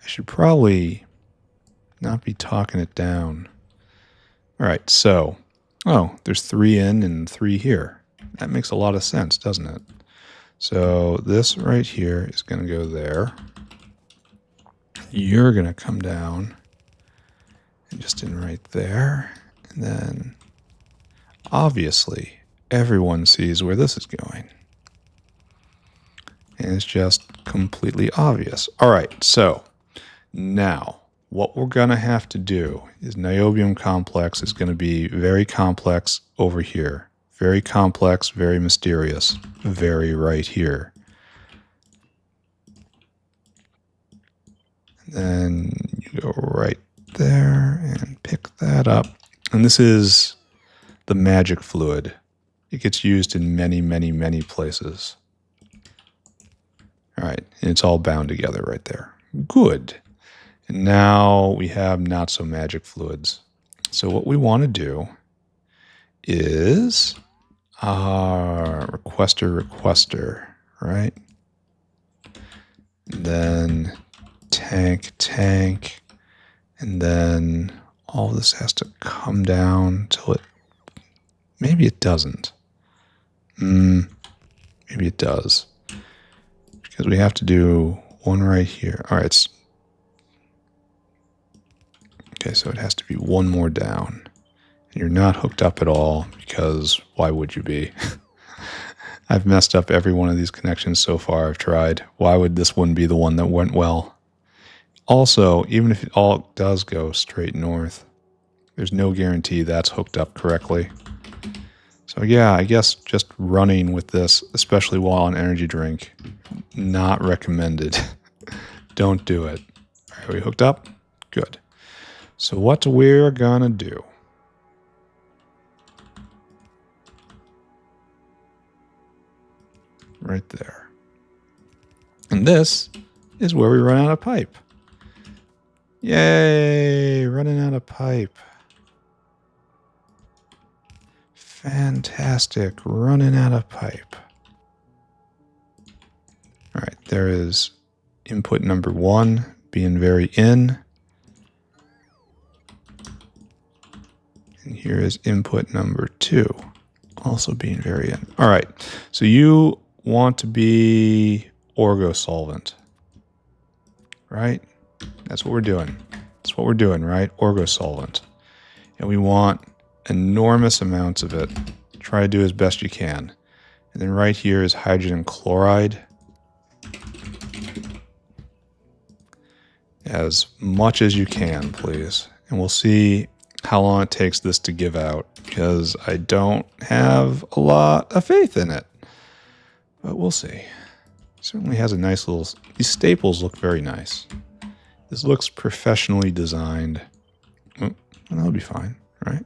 I should probably not be talking it down. All right, so, oh, there's 3 in and 3 here. That makes a lot of sense, doesn't it? So this right here is going to go there. You're going to come down and just in right there. And then obviously everyone sees where this is going. And it's just completely obvious. All right, so now what we're going to have to do is niobium complex is going to be very complex over here. Very complex, very mysterious, very right here. And then you go right there and pick that up. And this is the magic fluid. It gets used in many, many, many places. All right, and it's all bound together right there. Good. And now we have not so magic fluids. So what we want to do is requester, right? And then tank, and then all this has to come down till it maybe it doesn't. Maybe it does. Because we have to do one right here. All right. Okay, so it has to be one more down. And you're not hooked up at all because why would you be? I've messed up every one of these connections so far I've tried. Why would this one be the one that went well? Also, even if it all does go straight north, there's no guarantee that's hooked up correctly. So yeah, I guess just running with this, especially while on energy drink, not recommended. Don't do it. Are we hooked up? Good. So what we're gonna do. Right there. And this is where we run out of pipe. Yay! Running out of pipe. Fantastic. Running out of pipe. All right, there is input number 1 being very in. And here is input number 2 also being very in. All right, so you want to be orgo solvent, right? That's what we're doing. That's what we're doing, right? Orgo solvent. And we want enormous amounts of it. Try to do as best you can. And then right here is hydrogen chloride. As much as you can, please. And we'll see how long it takes this to give out, because I don't have a lot of faith in it. But we'll see. It certainly has a nice little... These staples look very nice. This looks professionally designed. Oh, that'll be fine, right?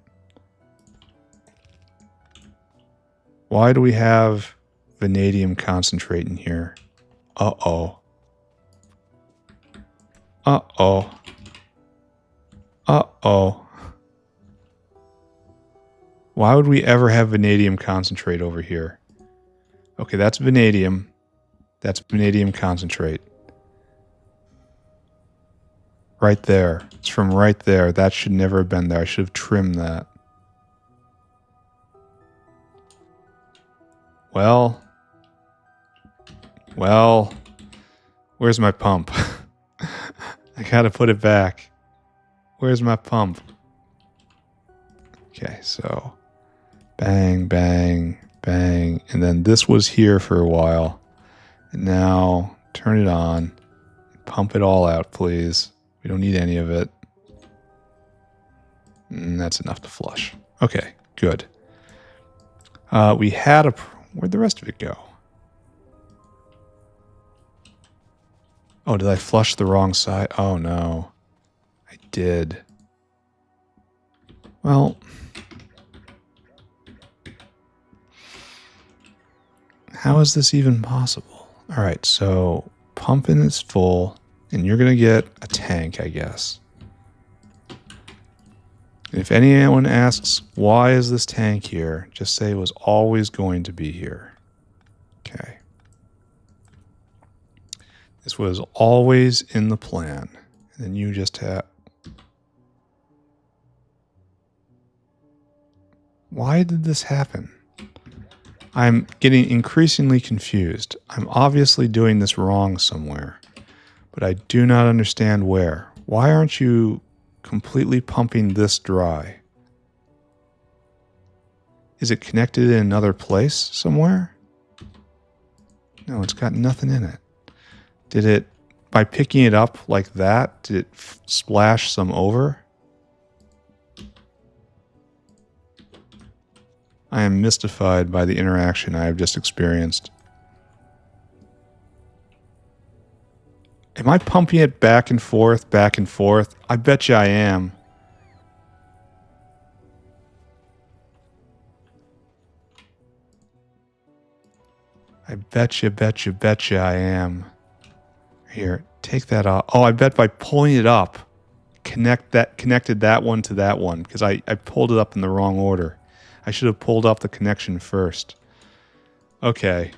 Why do we have vanadium concentrate in here? Uh-oh. Uh-oh. Uh-oh. Why would we ever have vanadium concentrate over here? Okay, that's vanadium. That's vanadium concentrate. Right there. It's from right there. That should never have been there. I should have trimmed that. Well, where's my pump? I gotta put it back. Where's my pump? Okay, so bang, bang, bang. And then this was here for a while. And now turn it on. Pump it all out, please. We don't need any of it. And that's enough to flush. Okay, good. We had a... Where'd the rest of it go? Oh, did I flush the wrong side? Oh, no. I did. Well... How is this even possible? All right, so pumping is full, and you're going to get a tank, I guess. And if anyone asks, why is this tank here? Just say it was always going to be here. Okay. This was always in the plan. And then you just have... Why did this happen? I'm getting increasingly confused. I'm obviously doing this wrong somewhere, but I do not understand where. Why aren't you completely pumping this dry? Is it connected in another place somewhere? No, it's got nothing in it. Did it, by picking it up like that, did it splash some over? I am mystified by the interaction I have just experienced. Am I pumping it back and forth, back and forth? I bet you I am. I bet you I am. Here, take that off. Oh, I bet by pulling it up, connected that one to that one, because I pulled it up in the wrong order. I should have pulled up the connection first. Okay.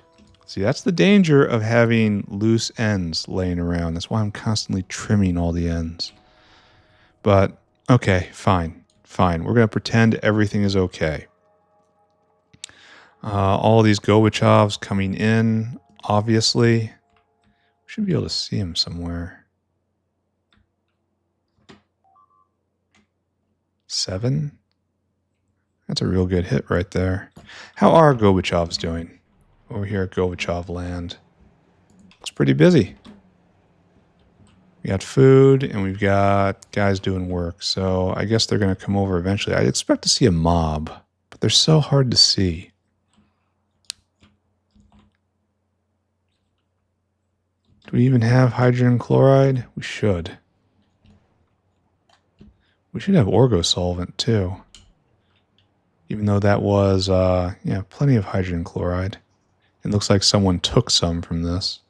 See, that's the danger of having loose ends laying around. That's why I'm constantly trimming all the ends. But, okay, fine. Fine. We're going to pretend everything is okay. All these Gorbachevs coming in, obviously. We should be able to see them somewhere. 7? That's a real good hit right there. How are Gorbachevs doing over here at Gorbachev land? Looks pretty busy. We got food and we've got guys doing work. So I guess they're going to come over eventually. I'd expect to see a mob, but they're so hard to see. Do we even have hydrogen chloride? We should. We should have orgosolvent too. Even though that was, yeah, plenty of hydrogen chloride. It looks like someone took some from this.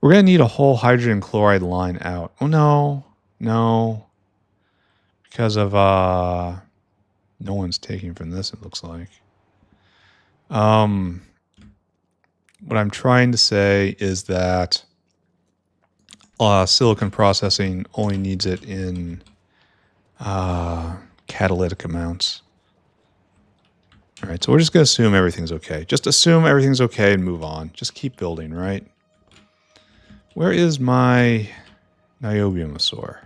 We're going to need a whole hydrogen chloride line out. Oh, no. No. Because of, no one's taking from this, it looks like. What I'm trying to say is that silicon processing only needs it in catalytic amounts. All right, so we're just going to assume everything's okay. Just assume everything's okay and move on. Just keep building, right? Where is my Niobiumosaur?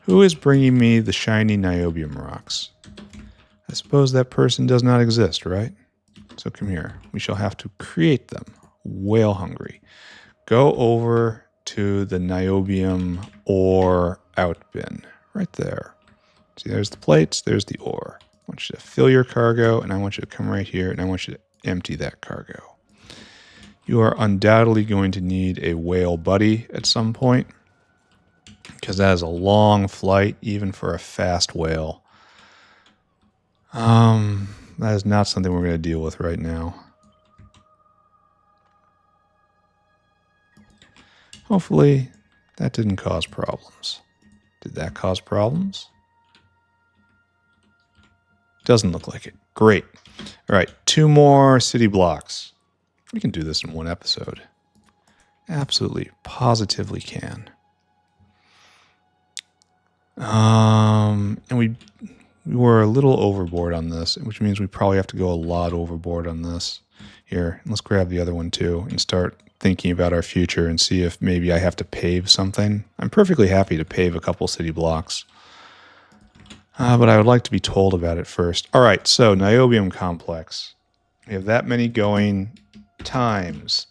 Who is bringing me the shiny Niobium rocks? I suppose that person does not exist, right? So come here. We shall have to create them. Whale hungry. Go over to the Niobium ore out bin. Right there. See, there's the plates, there's the ore. I want you to fill your cargo, and I want you to come right here, and I want you to empty that cargo. You are undoubtedly going to need a whale buddy at some point, because that is a long flight, even for a fast whale. That is not something we're going to deal with right now. Hopefully, that didn't cause problems. Did that cause problems? Doesn't look like it. Great. All right, 2 more city blocks. We can do this in one episode. Absolutely, positively can. And we were a little overboard on this, which means we probably have to go a lot overboard on this. Here, let's grab the other one too and start thinking about our future and see if maybe I have to pave something. I'm perfectly happy to pave a couple city blocks. But I would like to be told about it first. All right, so Niobium complex. We have that many going times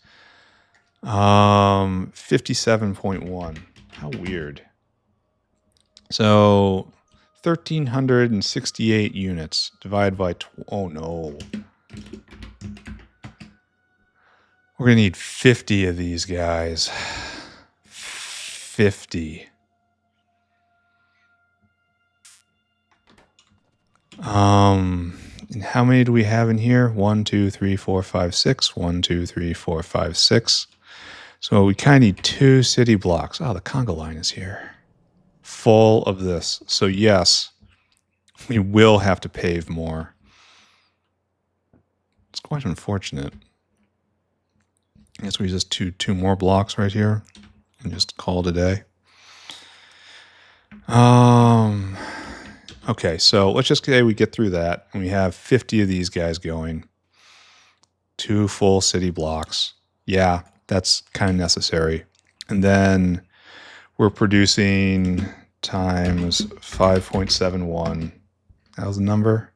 57.1. How weird. So 1,368 units divided by... oh, no. We're going to need 50 of these guys. 50. And how many do we have in here? 1, 2, 3, 4, 5, 6. 1, 2, 3, 4, 5, 6. So we kind of need 2 city blocks. Oh, the conga line is here. Full of this. So yes, we will have to pave more. It's quite unfortunate. I guess we just do 2 more blocks right here and just call it a day. Okay, so let's just say we get through that and we have 50 of these guys going. 2 full city blocks. Yeah, that's kind of necessary. And then we're producing times 5.71. That was the number.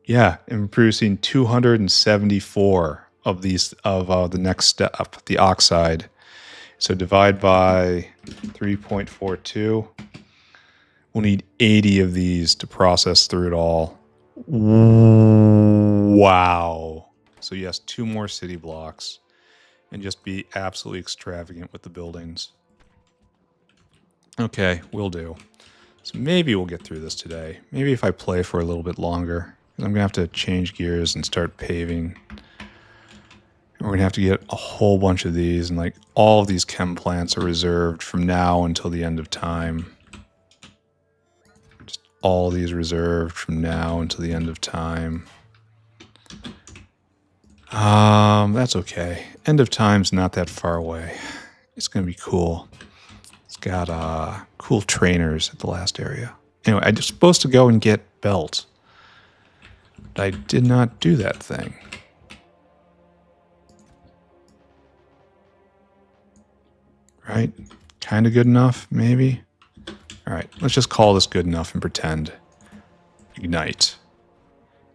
Yeah, and we're producing 274 of these of the next step, the oxide. So divide by 3.42. We'll need 80 of these to process through it all. Wow. So yes, 2 more city blocks and just be absolutely extravagant with the buildings. Okay, will do. So maybe we'll get through this today. Maybe if I play for a little bit longer. I'm going to have to change gears and start paving. We're going to have to get a whole bunch of these, and like all of these chem plants are reserved from now until the end of time. Just all these reserved from now until the end of time. That's okay. End of time's not that far away. It's going to be cool. It's got cool trainers at the last area. Anyway, I was supposed to go and get belts. But I did not do that thing. Right? Kind of good enough, maybe? Alright, let's just call this good enough and pretend. Ignite.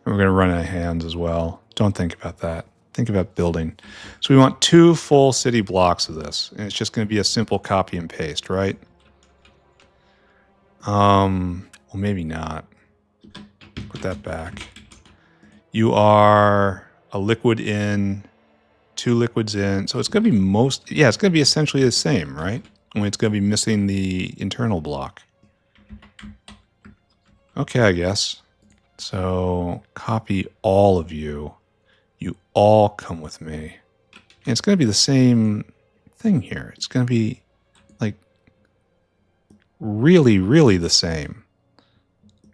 And we're going to run out of hands as well. Don't think about that. Think about building. So we want 2 full city blocks of this. And it's just going to be a simple copy and paste, right? Well, maybe not. Put that back. You are a liquid in, 2 liquids in. So it's going to be it's going to be essentially the same, right? Only it's going to be missing the internal block. Okay, I guess. So copy all of you. You all come with me. And it's going to be the same thing here. It's going to be like really, really the same.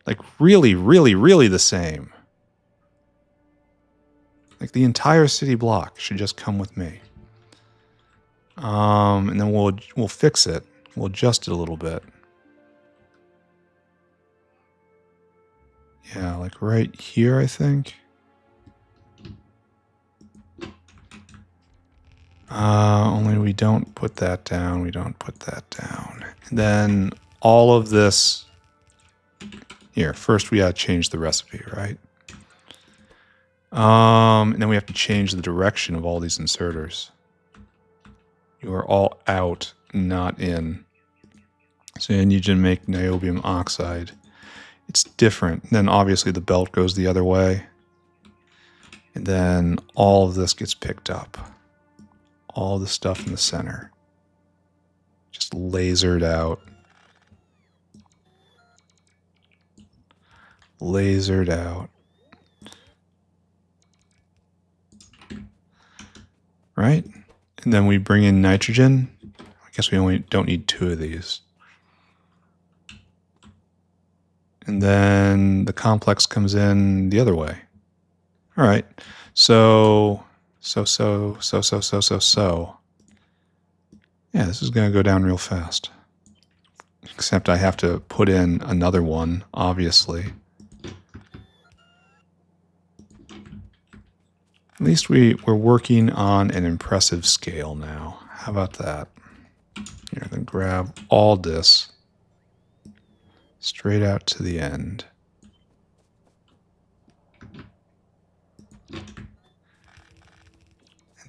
Like really, really, really the same. Like the entire city block should just come with me. And then we'll fix it. We'll adjust it a little bit. Yeah, like right here, I think. Only we don't put that down. We don't put that down. And then all of this. Here, first we gotta change the recipe, right? And then we have to change the direction of all these inserters. You are all out, not in. So I need you to make niobium oxide. It's different. Then obviously the belt goes the other way. And then all of this gets picked up. All the stuff in the center. Just lasered out. Lasered out. Right? And then we bring in nitrogen. I guess we only don't need 2 of these. And then the complex comes in the other way. All right. So. Yeah, this is going to go down real fast. Except I have to put in another one, obviously. At least we're working on an impressive scale now. How about that? Here, then grab all this straight out to the end.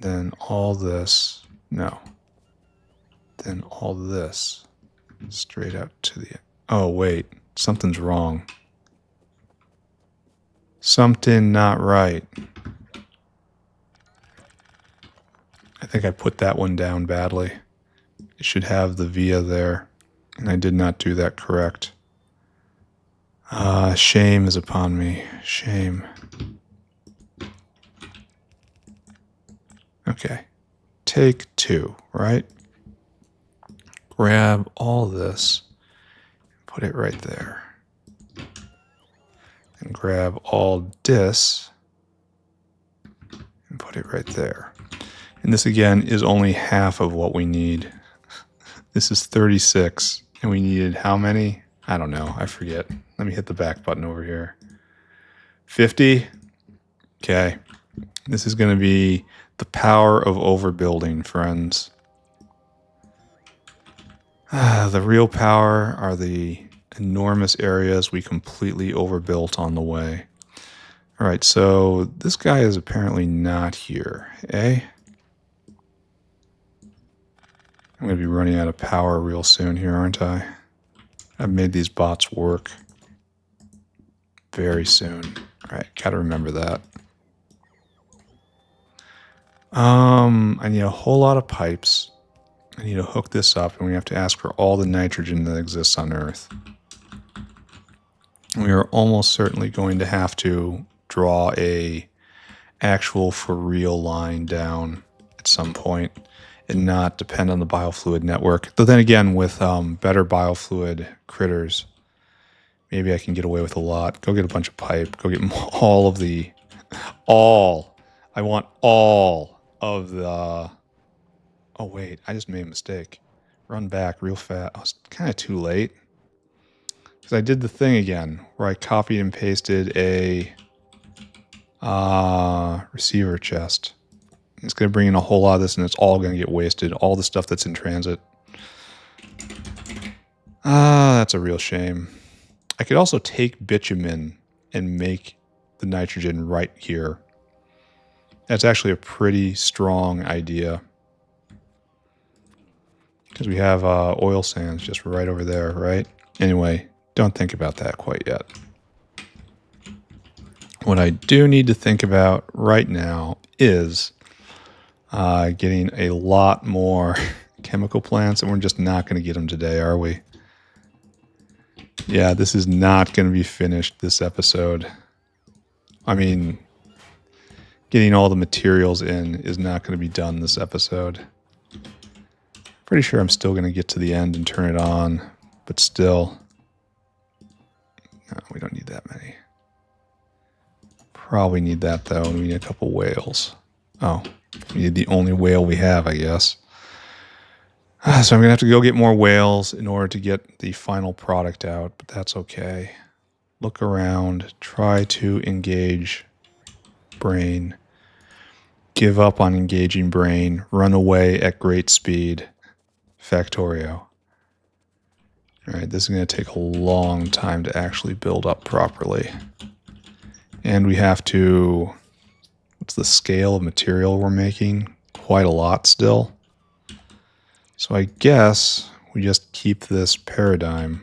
And then all this, no. Then all this straight out to the end. Oh, wait, something's wrong. Something not right. I think I put that one down badly. It should have the via there, and I did not do that correct. Shame is upon me. Shame. Okay. Take 2, right? Grab all this, put it right there. And grab all this, and put it right there. And this again is only half of what we need. This is 36, and we needed how many? I don't know, I forget. Let me hit the back button over here. 50? Okay. This is going to be the power of overbuilding, friends. The real power are the enormous areas we completely overbuilt on the way. All right, so this guy is apparently not here, eh? I'm going to be running out of power real soon here, aren't I? I've made these bots work very soon. All right, got to remember that. I need a whole lot of pipes. I need to hook this up, and we have to ask for all the nitrogen that exists on Earth. We are almost certainly going to have to draw a actual for real line down at some point and not depend on the biofluid network. Though then again, with better biofluid critters, maybe I can get away with a lot. Go get a bunch of pipe. Go get all of the... I want all of the... Oh, wait. I just made a mistake. run back real fast. I was kind of too late. Because I did the thing again, where I copied and pasted a receiver chest. It's going to bring in a whole lot of this, and it's all going to get wasted. All the stuff that's in transit. That's a real shame. I could also take bitumen and make the nitrogen right here. That's actually a pretty strong idea. Because we have oil sands just right over there, right? Anyway, don't think about that quite yet. What I do need to think about right now is getting a lot more chemical plants, and we're just not going to get them today, are we? Yeah, this is not going to be finished this episode. I mean, getting all the materials in is not going to be done this episode. Pretty sure I'm still going to get to the end and turn it on, but still. No, we don't need that many. Probably need that, though, and we need a couple whales. Oh, we need the only whale we have, I guess. So I'm going to have to go get more whales in order to get the final product out, but that's okay. Look around, try to engage brain, give up on engaging brain, run away at great speed. Factorio. All right, this is going to take a long time to actually build up properly. And we have to, what's the scale of material we're making? Quite a lot still. So I guess we just keep this paradigm.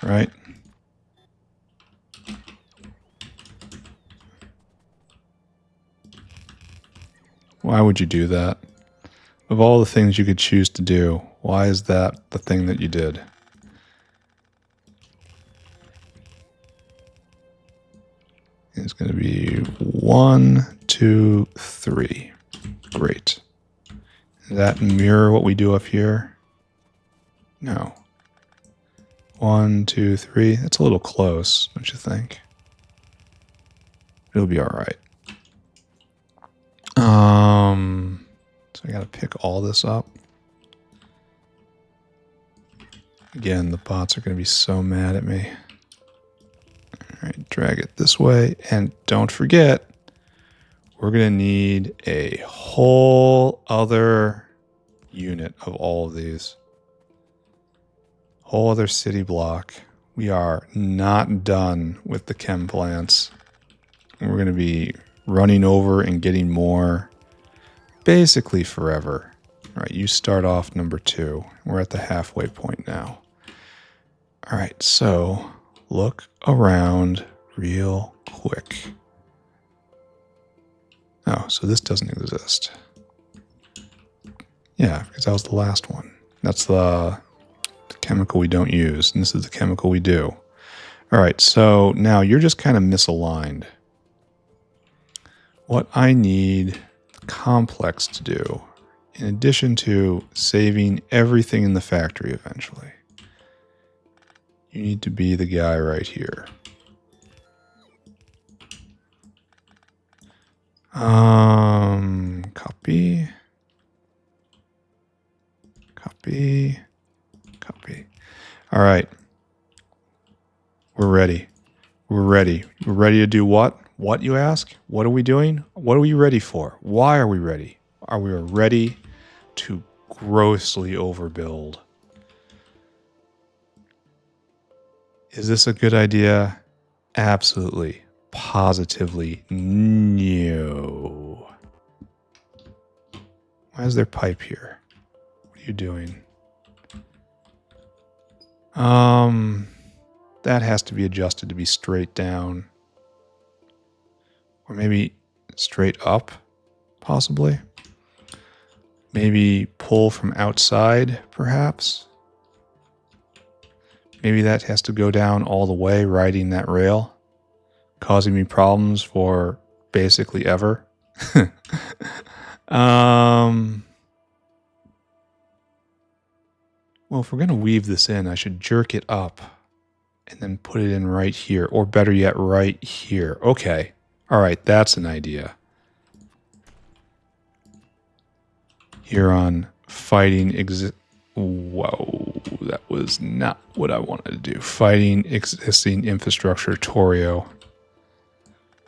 Right? Why would you do that? Of all the things you could choose to do, why is that the thing that you did? It's going to be 1, 2, 3. Great. Does that mirror what we do up here? No. 1, 2, 3. That's a little close, don't you think? It'll be all right. So I got to pick all this up. Again, the bots are going to be so mad at me. All right, drag it this way. And don't forget, we're going to need a whole other unit of all of these. Whole other city block. We are not done with the chem plants. We're going to be running over and getting more basically forever. All right, you start off number 2. We're at the halfway point now. All right, so look around real quick. Oh, so this doesn't exist. Yeah, because that was the last one. That's the chemical we don't use, and this is the chemical we do. All right, so now you're just kind of misaligned. What I need the complex to do, in addition to saving everything in the factory eventually, you need to be the guy right here. Copy. Copy. Copy. All right. We're ready. We're ready. We're ready to do what? What, you ask? What are we doing? What are we ready for? Why are we ready? Are we ready to grossly overbuild? Is this a good idea? Absolutely. Positively no. Why is there pipe here? What are you doing? That has to be adjusted to be straight down. Or maybe straight up, possibly. Maybe pull from outside, perhaps. Maybe that has to go down all the way, riding that rail, causing me problems for basically ever. Well, if we're going to weave this in, I should jerk it up and then put it in right here, or better yet, right here. Okay. All right, that's an idea. here on fighting Whoa, that was not what I wanted to do. Fighting existing infrastructure, Torio.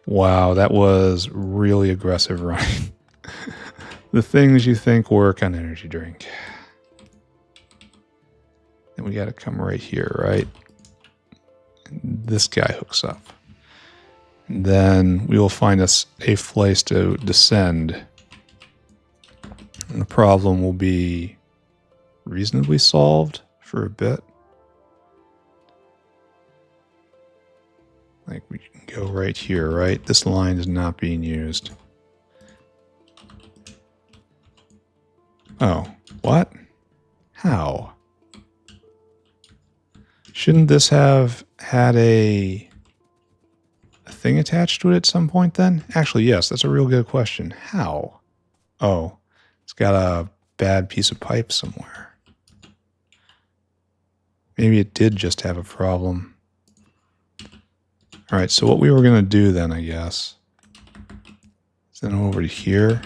Wow, that was really aggressive running. The things you think work on energy drink. And we got to come right here, right? And this guy hooks up. And then we will find us a place to descend. And the problem will be reasonably solved for a bit. Like we can go right here, right? This line is not being used. Oh, what? How? Shouldn't this have had a thing attached to it at some point then? Actually, yes, that's a real good question. How? Oh, it's got a bad piece of pipe somewhere. Maybe it did just have a problem. All right, so what we were going to do then, I guess, is then over to here.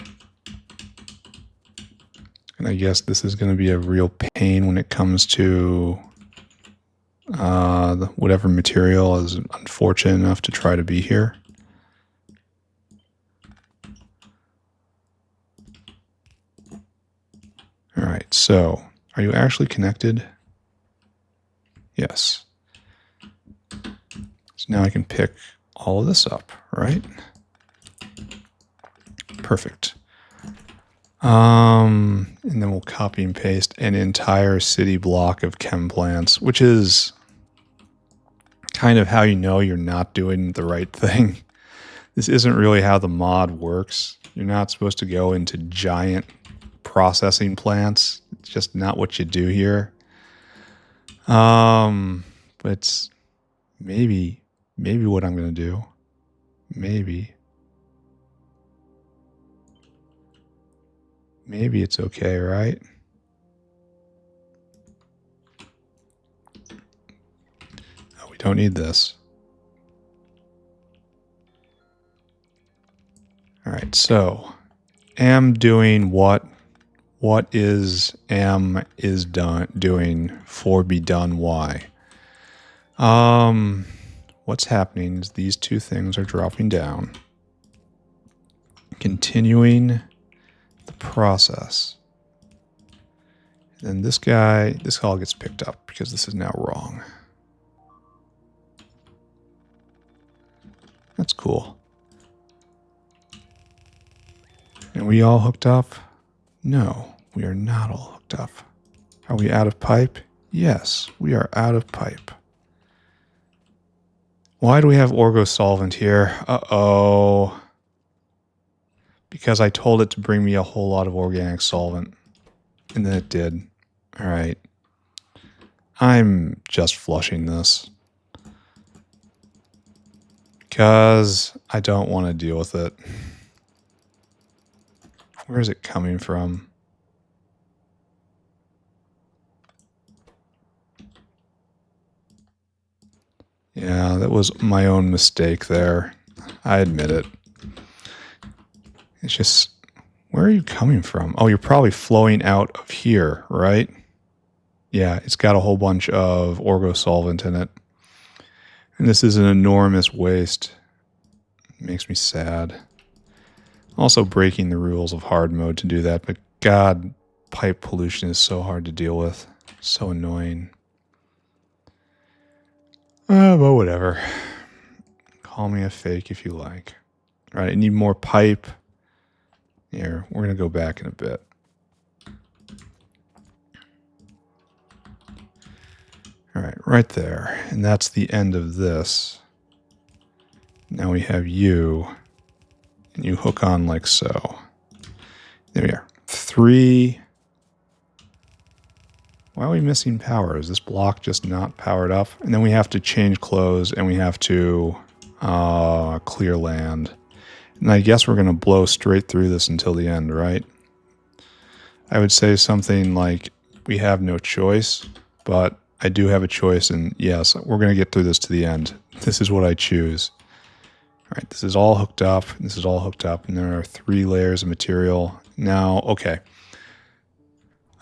And I guess this is going to be a real pain when it comes to whatever material is unfortunate enough to try to be here. All right, so are you actually connected? Yes. So now I can pick all of this up, right? Perfect. And then we'll copy and paste an entire city block of chem plants, which is kind of how you know you're not doing the right thing. This isn't really how the mod works. You're not supposed to go into giant processing plants. It's just not what you do here. But it's maybe what I'm going to do. Maybe it's okay, right? Oh, we don't need this. All right, so am doing what is am is doing for be done why. What's happening is these two things are dropping down, continuing the process. And this all gets picked up because this is now wrong. That's cool. And we all hooked up? No, we are not all hooked up. Are we out of pipe? Yes, we are out of pipe. Why do we have orgo solvent here? Uh-oh. Because I told it to bring me a whole lot of organic solvent. And then it did. All right. I'm just flushing this. Because I don't want to deal with it. Where is it coming from? Yeah, that was my own mistake there. I admit it. It's just, where are you coming from? Oh, you're probably flowing out of here, right? Yeah, it's got a whole bunch of orgo solvent in it. And this is an enormous waste. It makes me sad. Also breaking the rules of hard mode to do that, but God, pipe pollution is so hard to deal with. So annoying. But whatever. Call me a fake if you like. All right, I need more pipe. Here, we're going to go back in a bit. All right, right there. And that's the end of this. Now we have you. And you hook on like so. There we are. 3. Why are we missing power? Is this block just not powered up? And then we have to change clothes and we have to clear land. And I guess we're going to blow straight through this until the end, right? I would say something like, we have no choice, but I do have a choice, and yes, we're going to get through this to the end. This is what I choose. All right, this is all hooked up, and this is all hooked up, and there are 3 layers of material. Now, okay,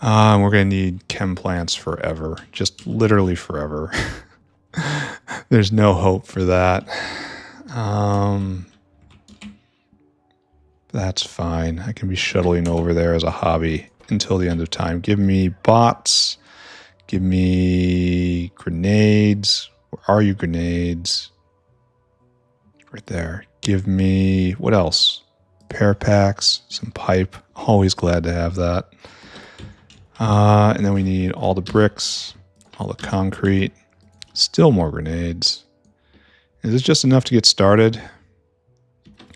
We're going to need chem plants forever. Just literally forever. There's no hope for that. That's fine. I can be shuttling over there as a hobby until the end of time. Give me bots. Give me grenades. Where are you, grenades? Right there. Give me, what else? Repair packs, some pipe. Always glad to have that. And then we need all the bricks, all the concrete, still more grenades. Is this just enough to get started?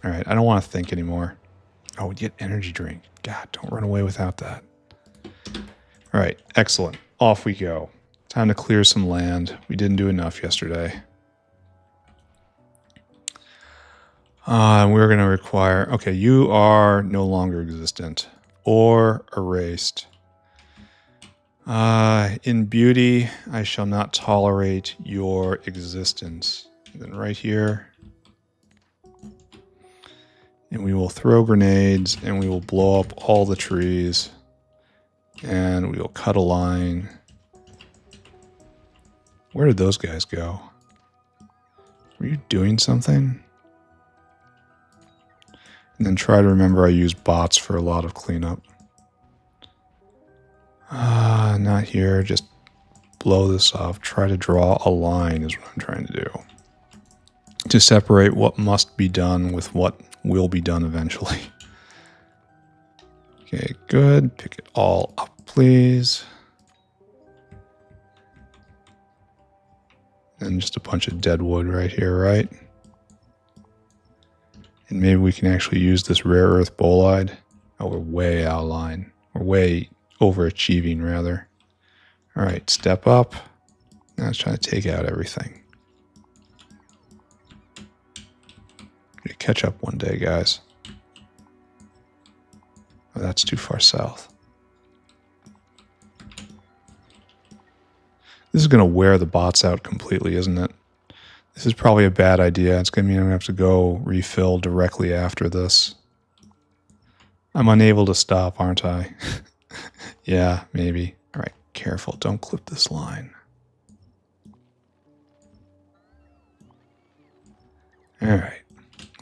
All right, I don't want to think anymore. Oh, we get energy drink. God, don't run away without that. All right, excellent. Off we go. Time to clear some land. We didn't do enough yesterday. We're going to require... Okay, you are no longer existent or erased. In beauty, I shall not tolerate your existence. And then right here... And we will throw grenades, and we will blow up all the trees. And we will cut a line. Where did those guys go? Were you doing something? And then try to remember I use bots for a lot of cleanup. Not here. Just blow this off. Try to draw a line is what I'm trying to do. To separate what must be done with what will be done eventually. Okay, good. Pick it all up, please. And just a bunch of dead wood right here, right? And maybe we can actually use this rare earth bolide. Oh, we're way out of line. We're way overachieving, rather. All right, step up. Now it's trying to take out everything. Catch up one day, guys. Oh, that's too far south. This is going to wear the bots out completely, isn't it? This is probably a bad idea. It's going to mean I'm going to have to go refill directly after this. I'm unable to stop, aren't I? Yeah, maybe. All right, careful. Don't clip this line. All right.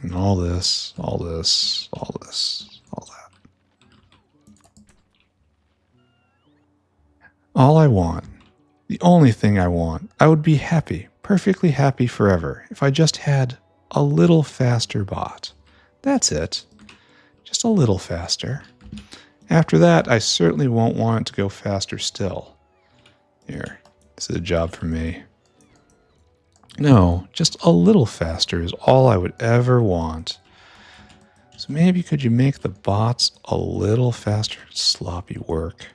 And all this, all this, all this, all that. All I want, the only thing I want, I would be happy, perfectly happy forever, if I just had a little faster bot. That's it. Just a little faster. After that, I certainly won't want it to go faster still. Here, this is a job for me. No, just a little faster is all I would ever want. So maybe could you make the bots a little faster? Sloppy work.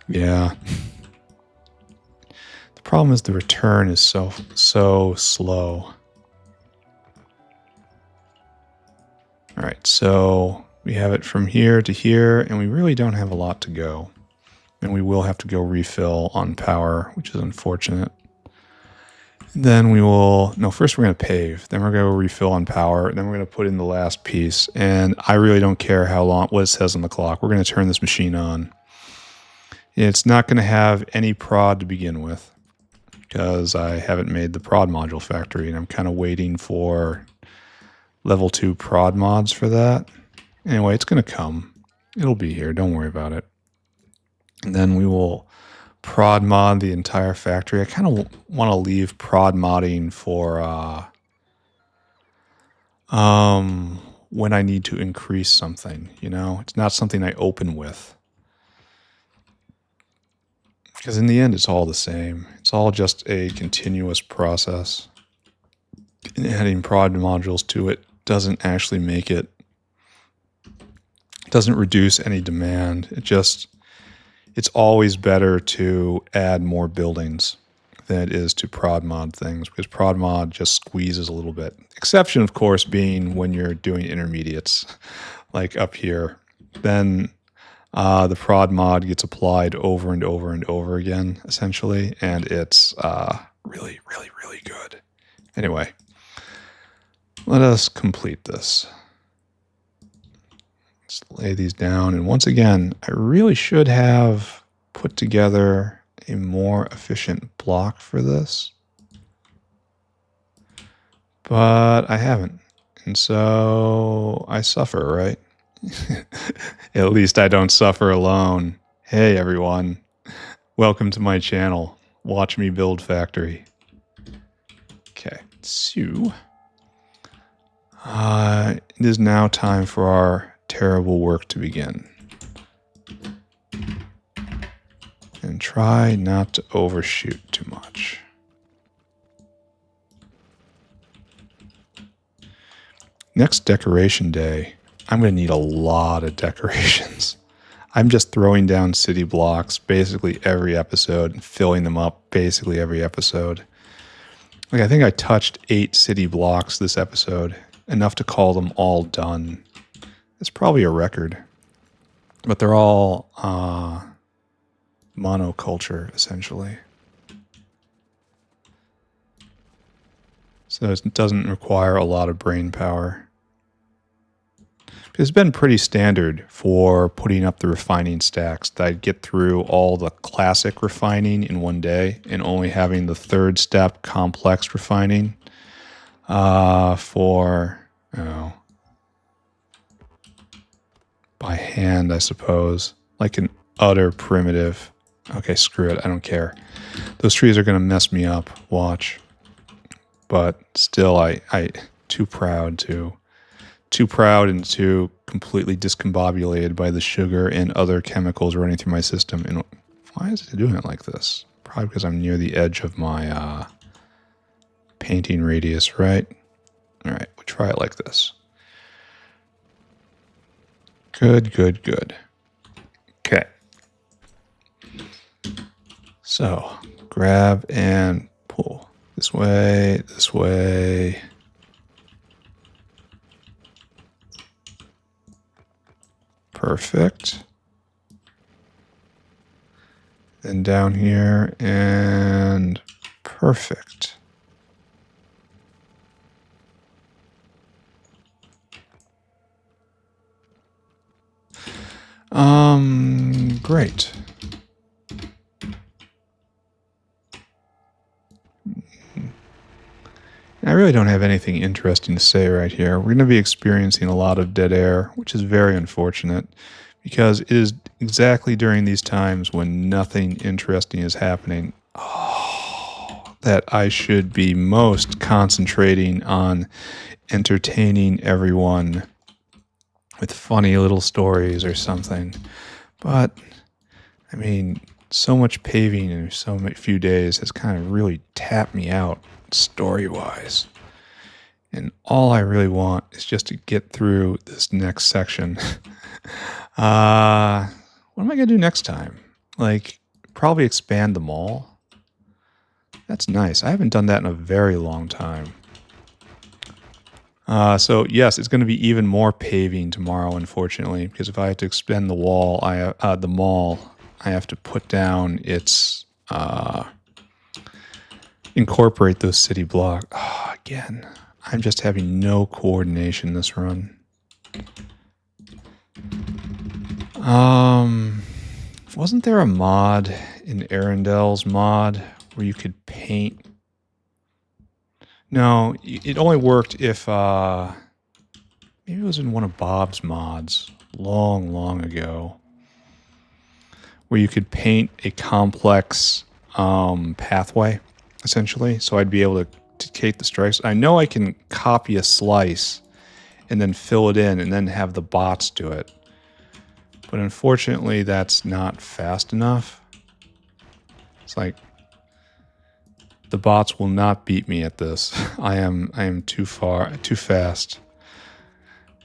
Yeah. The problem is the return is so slow. All right, so we have it from here to here, and we really don't have a lot to go. And we will have to go refill on power, which is unfortunate. And then we will, no, first we're going to pave, then we're going to refill on power, and then we're going to put in the last piece. And I really don't care how long, what it says on the clock. We're going to turn this machine on. It's not going to have any prod to begin with, because I haven't made the prod module factory, and I'm kind of waiting for level 2 prod mods for that. Anyway, it's going to come. It'll be here. Don't worry about it. And then we will prod mod the entire factory. I kind of want to leave prod modding for when I need to increase something, you know? It's not something I open with. Because in the end, it's all the same. It's all just a continuous process. And adding prod modules to it doesn't actually make it, doesn't reduce any demand. It's always better to add more buildings than it is to prod mod things, because prod mod just squeezes a little bit. Exception, of course, being when you're doing intermediates, like up here. Then The prod mod gets applied over and over and over again, essentially, and it's really, really, really good. Anyway, let us complete this. Let's lay these down, and once again, I really should have put together a more efficient block for this, but I haven't, and so I suffer, right? At least I don't suffer alone. Hey everyone, welcome to my channel. Watch me build factory. Okay, so it is now time for our terrible work to begin. And try not to overshoot too much. Next decoration day, I'm going to need a lot of decorations. I'm just throwing down city blocks basically every episode and filling them up basically every episode. Like, I think I touched 8 city blocks this episode, enough to call them all done. It's probably a record, but they're all monoculture, essentially. So it doesn't require a lot of brain power. It's been pretty standard for putting up the refining stacks that I'd get through all the classic refining in one day and only having the third step complex refining for, by hand, I suppose. Like an utter primitive. Okay, screw it. I don't care. Those trees are going to mess me up. Watch. But still, I too proud and too completely discombobulated by the sugar and other chemicals running through my system. And why is it doing it like this? Probably because I'm near the edge of my painting radius, right? All right, we'll try it like this. Good, good, good. Okay. So, grab and pull. This way, this way. Perfect. Then down here and perfect. Great. I really don't have anything interesting to say right here. We're going to be experiencing a lot of dead air, which is very unfortunate because it is exactly during these times when nothing interesting is happening that I should be most concentrating on entertaining everyone with funny little stories or something. But, I mean, so much paving in so few days has kind of really tapped me out story-wise. And all I really want is just to get through this next section. What am I going to do next time? Like, probably expand the mall. That's nice. I haven't done that in a very long time. So yes, it's going to be even more paving tomorrow, unfortunately, because if I have to expand the wall, the mall, I have to put down its incorporate those city blocks. Oh, again, I'm just having no coordination this run. Wasn't there a mod in Arundel's mod where you could paint? No, it only worked if, maybe it was in one of Bob's mods long, long ago, where you could paint a complex pathway, essentially. So I'd be able to take the stripes. I know I can copy a slice and then fill it in and then have the bots do it. But unfortunately, that's not fast enough. It's like, the bots will not beat me at this. I am too fast.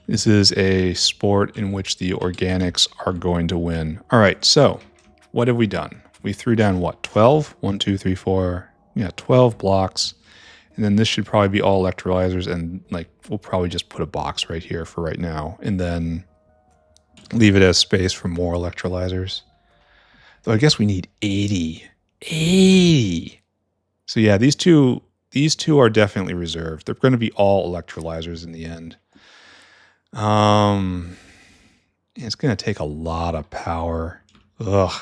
This is a sport in which the organics are going to win. All right, so what have we done? We threw down what, 12? 1, 2, 3, 4. Yeah, 12 blocks. And then this should probably be all electrolyzers, and like we'll probably just put a box right here for right now. And then Leave it as space for more electrolyzers. Though I guess we need 80. 80! So yeah, these two are definitely reserved. They're going to be all electrolyzers in the end. It's going to take a lot of power. Ugh.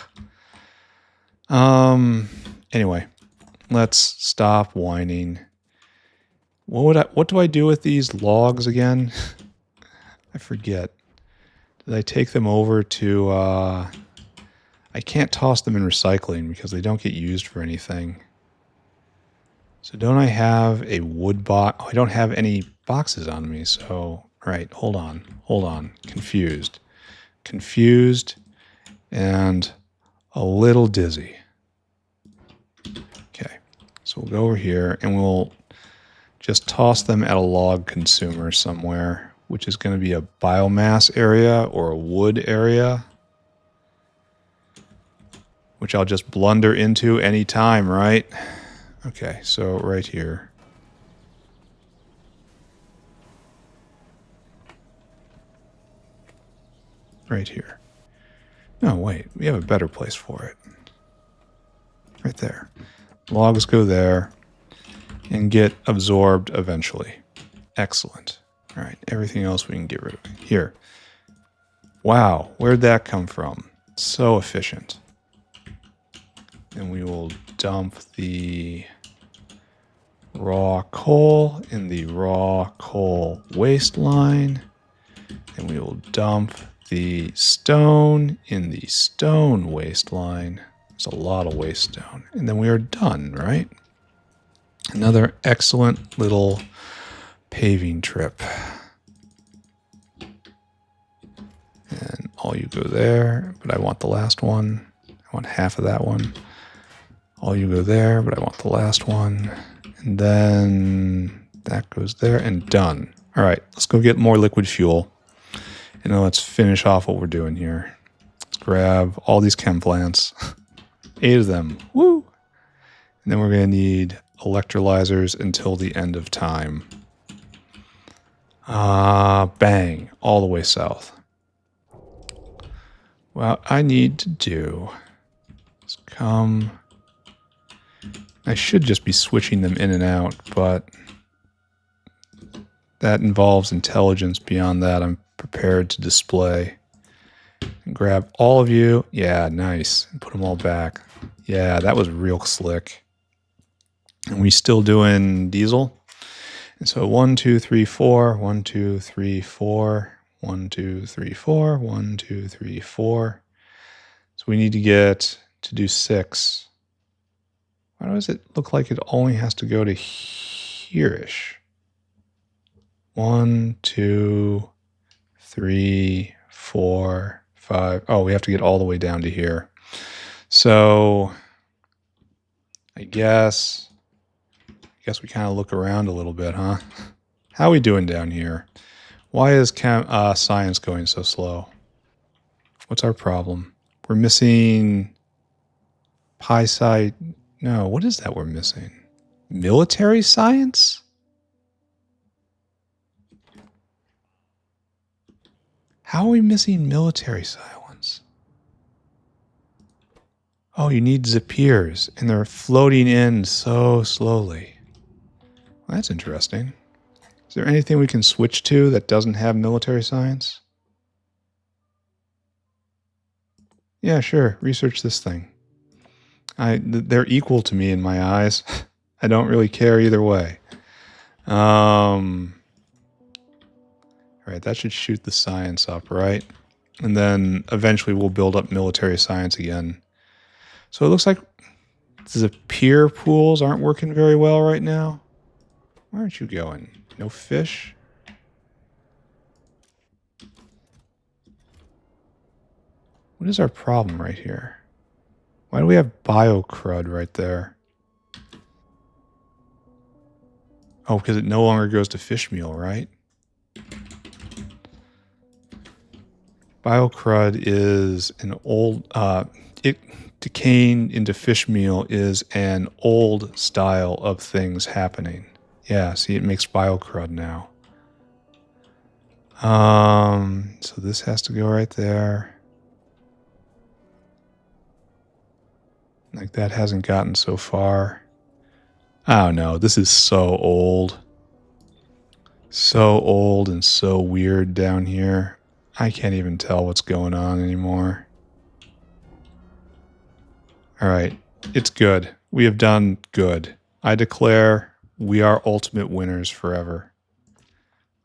Anyway, let's stop whining. What do I do with these logs again? I forget. Did I take them over to, I can't toss them in recycling because they don't get used for anything. So don't I have a wood box? Oh, I don't have any boxes on me. So, right, hold on. Confused and a little dizzy. Okay, so we'll go over here and we'll just toss them at a log consumer somewhere, which is going to be a biomass area or a wood area, which I'll just blunder into any time, right? Okay, so right here. Right here. No, wait, we have a better place for it. Right there. Logs go there and get absorbed eventually. Excellent. All right, everything else we can get rid of. Here. Wow, where'd that come from? So efficient. And we will dump the raw coal in the raw coal waste line. And we will dump the stone in the stone waste line. There's a lot of waste stone. And then we are done, right? Another excellent little paving trip. And all you go there, but I want the last one. I want half of that one. All you go there, but I want the last one. And then that goes there and done. All right, let's go get more liquid fuel. And then let's finish off what we're doing here. Let's grab all these chem plants. 8 of them. Woo! And then we're going to need electrolyzers until the end of time. Bang. All the way south. What I need to do is come... I should just be switching them in and out, but that involves intelligence beyond that I'm prepared to display. And grab all of you. Yeah, nice. And put them all back. Yeah, that was real slick. And we still doing diesel? And so 1, 2, 3, 4. 1, 2, 3, 4. 1, 2, 3, 4. 1, 2, 3, 4. So we need to get to do 6. Why does it look like it only has to go to here-ish? 1, 2, 3, 4, 5. Oh, we have to get all the way down to here. So I guess we kind of look around a little bit, huh? How are we doing down here? Why is science going so slow? What's our problem? We're missing pi-sci. No, what is that we're missing? Military science? How are we missing military science? Oh, you need Zapiers, and they're floating in so slowly. Well, that's interesting. Is there anything we can switch to that doesn't have military science? Yeah, sure. Research this thing. They're equal to me in my eyes. I don't really care either way. All right, that should shoot the science up, right? And then eventually we'll build up military science again. So it looks like the peer pools aren't working very well right now. Where aren't you going? No fish? What is our problem right here? Why do we have bio crud right there? Oh, because it no longer goes to fish meal, right? Bio crud is an old... decaying into fish meal is an old style of things happening. Yeah, see, it makes bio crud now. So this has to go right there. Like that hasn't gotten so far. Oh no, this is so old. So old and so weird down here. I can't even tell what's going on anymore. All right, it's good. We have done good. I declare we are ultimate winners forever.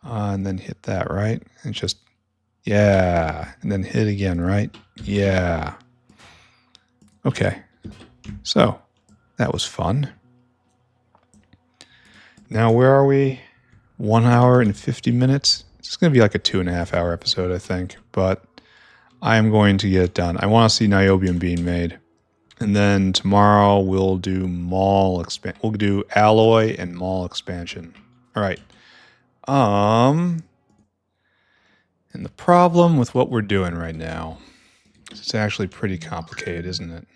And then hit that, right? And just, yeah. And then hit again, right? Yeah. Okay. So, that was fun. Now, where are we? 1 hour and 50 minutes. It's going to be like a 2.5 hour episode, I think. But I am going to get it done. I want to see niobium being made. And then tomorrow we'll do we'll do alloy and mall expansion. All right. And the problem with what we're doing right now is it's actually pretty complicated, isn't it?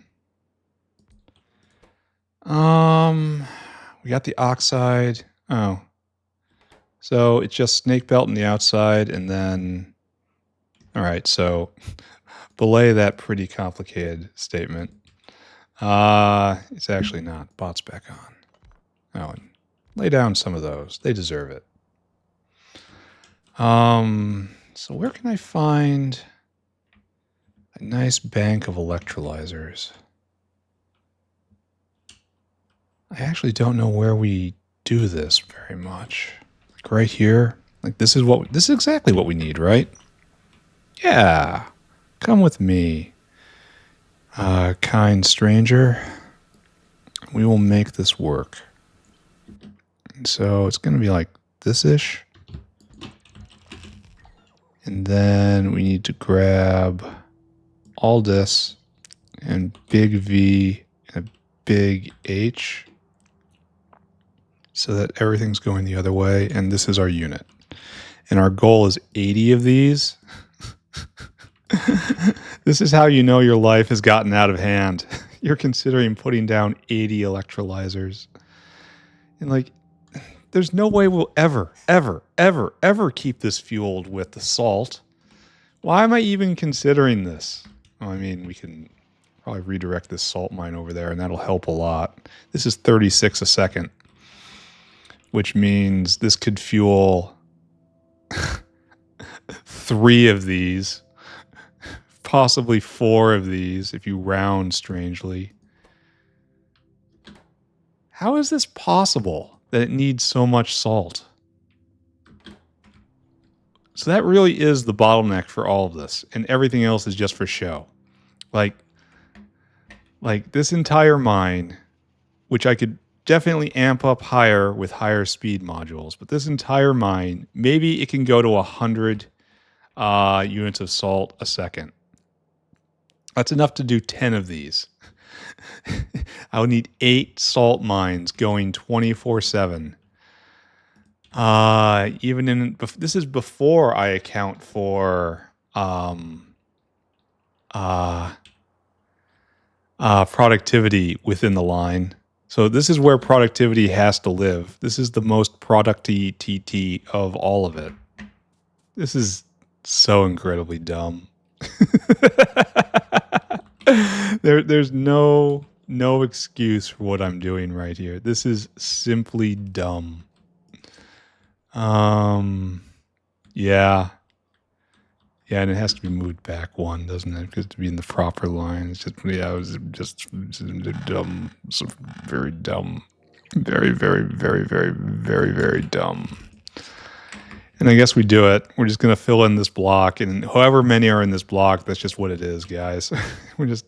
We got the oxide. Oh. So it's just snake belt on the outside and then all right, so belay that pretty complicated statement. It's actually not. Bot's back on. Oh, and lay down some of those. They deserve it. So where can I find a nice bank of electrolyzers? I actually don't know where we do this very much. Like right here. Like this is exactly what we need, right? Yeah. Come with me. Kind stranger. We will make this work. So it's going to be like this-ish. And then we need to grab all this and big V and a big H so that everything's going the other way. And this is our unit. And our goal is 80 of these. This is how you know your life has gotten out of hand. You're considering putting down 80 electrolyzers. And like, there's no way we'll ever keep this fueled with the salt. Why am I even considering this? Well, I mean, we can probably redirect this salt mine over there, and that'll help a lot. This is 36 a second, which means this could fuel 3 of these, possibly 4 of these if you round strangely. How is this possible that it needs so much salt? So that really is the bottleneck for all of this, and everything else is just for show. Like this entire mine, which I could definitely amp up higher with higher speed modules, but this entire mine, maybe it can go to 100 units of salt a second. That's enough to do 10 of these. I would need 8 salt mines going 24/7. Even in this is before I account for productivity within the line. So this is where productivity has to live. This is the most producty TT of all of it. This is so incredibly dumb. There's no excuse for what I'm doing right here. This is simply dumb. Yeah. Yeah, and it has to be moved back 1, doesn't it? Because to be in the proper line. It's just, yeah, it was just dumb. So very dumb. Very, very, very, very, very, very dumb. And I guess we do it. We're just going to fill in this block, and however many are in this block, that's just what it is, guys. we're just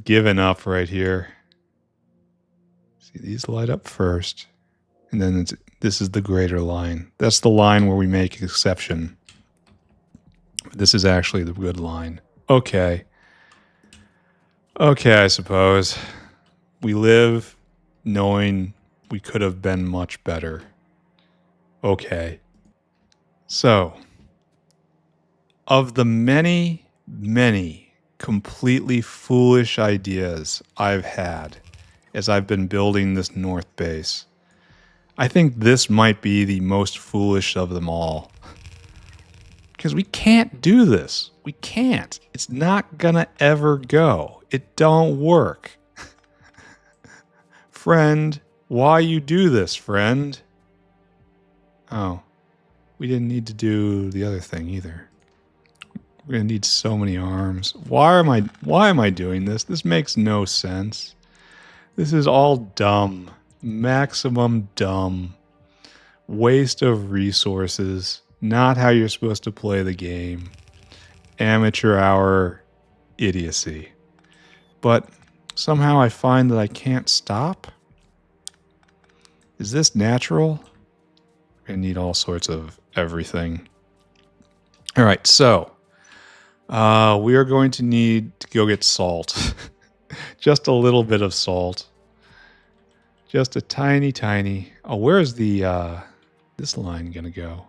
giving up right here. See, these light up first, and then this is the greater line. That's the line where we make exception. This is actually the good line. Okay. Okay, I suppose. We live knowing we could have been much better. Okay. So, of the many, many completely foolish ideas I've had as I've been building this north base, I think this might be the most foolish of them all. Because we can't do this. We can't. It's not gonna ever go. It don't work. Friend, why you do this, friend? Oh, we didn't need to do the other thing either. We're gonna need so many arms. Why am I doing this? This makes no sense. This is all dumb. Maximum dumb. Waste of resources. Not how you're supposed to play the game. Amateur hour idiocy. But somehow I find that I can't stop. Is this natural? I need all sorts of everything. All right, so we are going to need to go get salt. Just a little bit of salt. Just a tiny. Oh, where is the this line gonna go?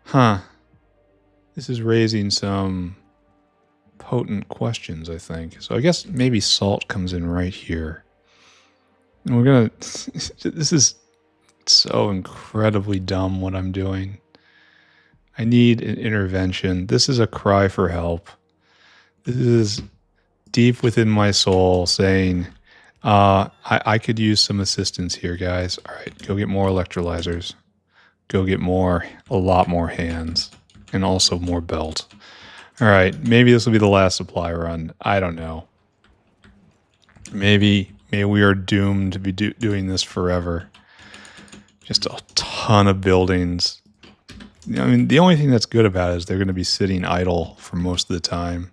Huh. This is raising some potent questions, I think. So I guess maybe salt comes in right here. And we're gonna... This is so incredibly dumb what I'm doing. I need an intervention. This is a cry for help. This is deep within my soul saying, I could use some assistance here, guys. All right, go get more electrolyzers. Go get a lot more hands. And also more belt. All right, maybe this will be the last supply run. I don't know. Maybe we are doomed to be doing this forever. Just a ton of buildings. I mean, the only thing that's good about it is they're going to be sitting idle for most of the time.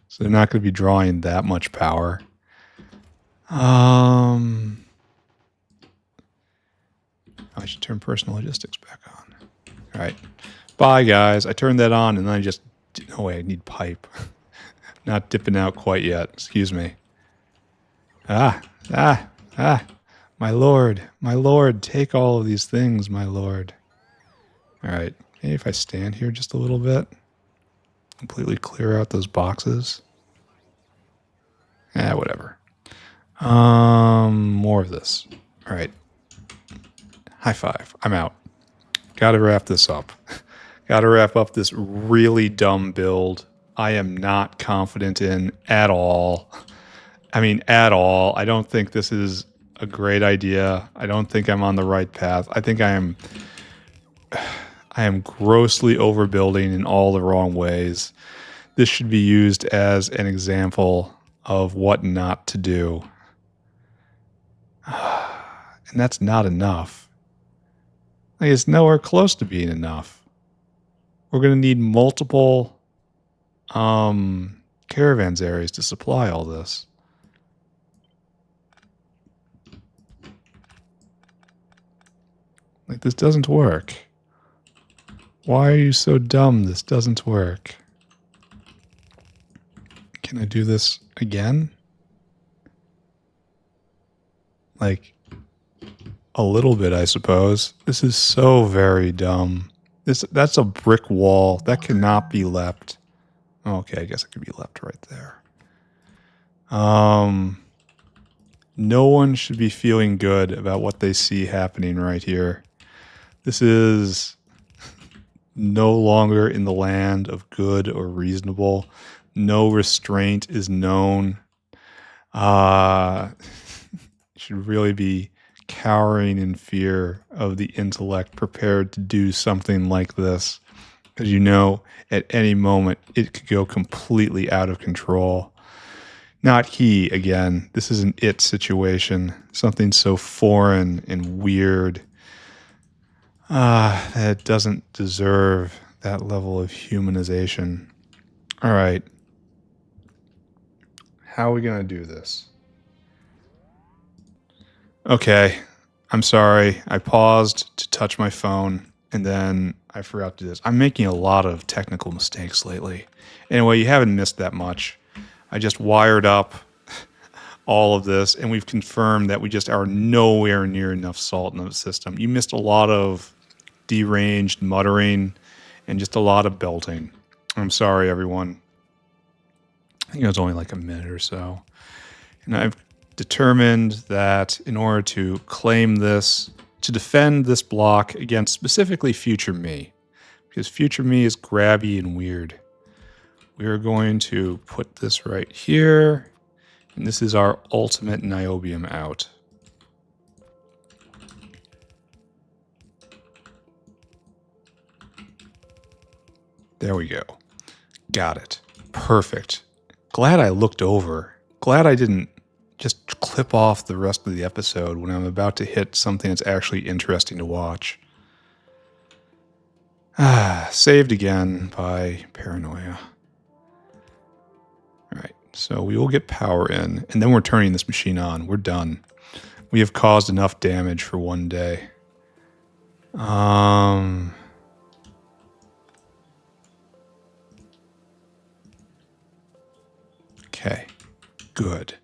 So they're not going to be drawing that much power. I should turn personal logistics back on. All right. Bye, guys. I turned that on and then I just... No way, I need pipe. Not dipping out quite yet. Excuse me. My lord, take all of these things, my lord. All right, maybe if I stand here just a little bit, completely clear out those boxes. Whatever. More of this. All right. High five. I'm out. Got to wrap this up. Got to wrap up this really dumb build. I am not confident in at all. I mean, at all. I don't think this is a great idea. I don't think I'm on the right path. I think I am grossly overbuilding in all the wrong ways. This should be used as an example of what not to do. And that's not enough. Like, it's nowhere close to being enough. We're going to need multiple caravans areas to supply all this. Like, this doesn't work. Why are you so dumb? This doesn't work. Can I do this again? Like, a little bit, I suppose. This is so very dumb. That's a brick wall. That cannot be leapt. Okay, I guess it could be leapt right there. No one should be feeling good about what they see happening right here. This is no longer in the land of good or reasonable. No restraint is known. Should really be cowering in fear of the intellect prepared to do something like this. Because you know, at any moment, it could go completely out of control. Not he, again. This is an it situation. Something so foreign and weird. That doesn't deserve that level of humanization. All right. How are we going to do this? Okay. I'm sorry. I paused to touch my phone, and then I forgot to do this. I'm making a lot of technical mistakes lately. Anyway, you haven't missed that much. I just wired up all of this, and we've confirmed that we just are nowhere near enough salt in the system. You missed a lot of deranged muttering and just a lot of belting. I'm sorry, everyone. I think it was only like a minute or so. And I've determined that in order to claim this, to defend this block against specifically future me, because future me is grabby and weird, we are going to put this right here, and this is our ultimate niobium out. There we go. Got it. Perfect. Glad I looked over. Glad I didn't just clip off the rest of the episode when I'm about to hit something that's actually interesting to watch. Saved again by paranoia. All right, so we will get power in, and then we're turning this machine on. We're done. We have caused enough damage for one day. Okay, good.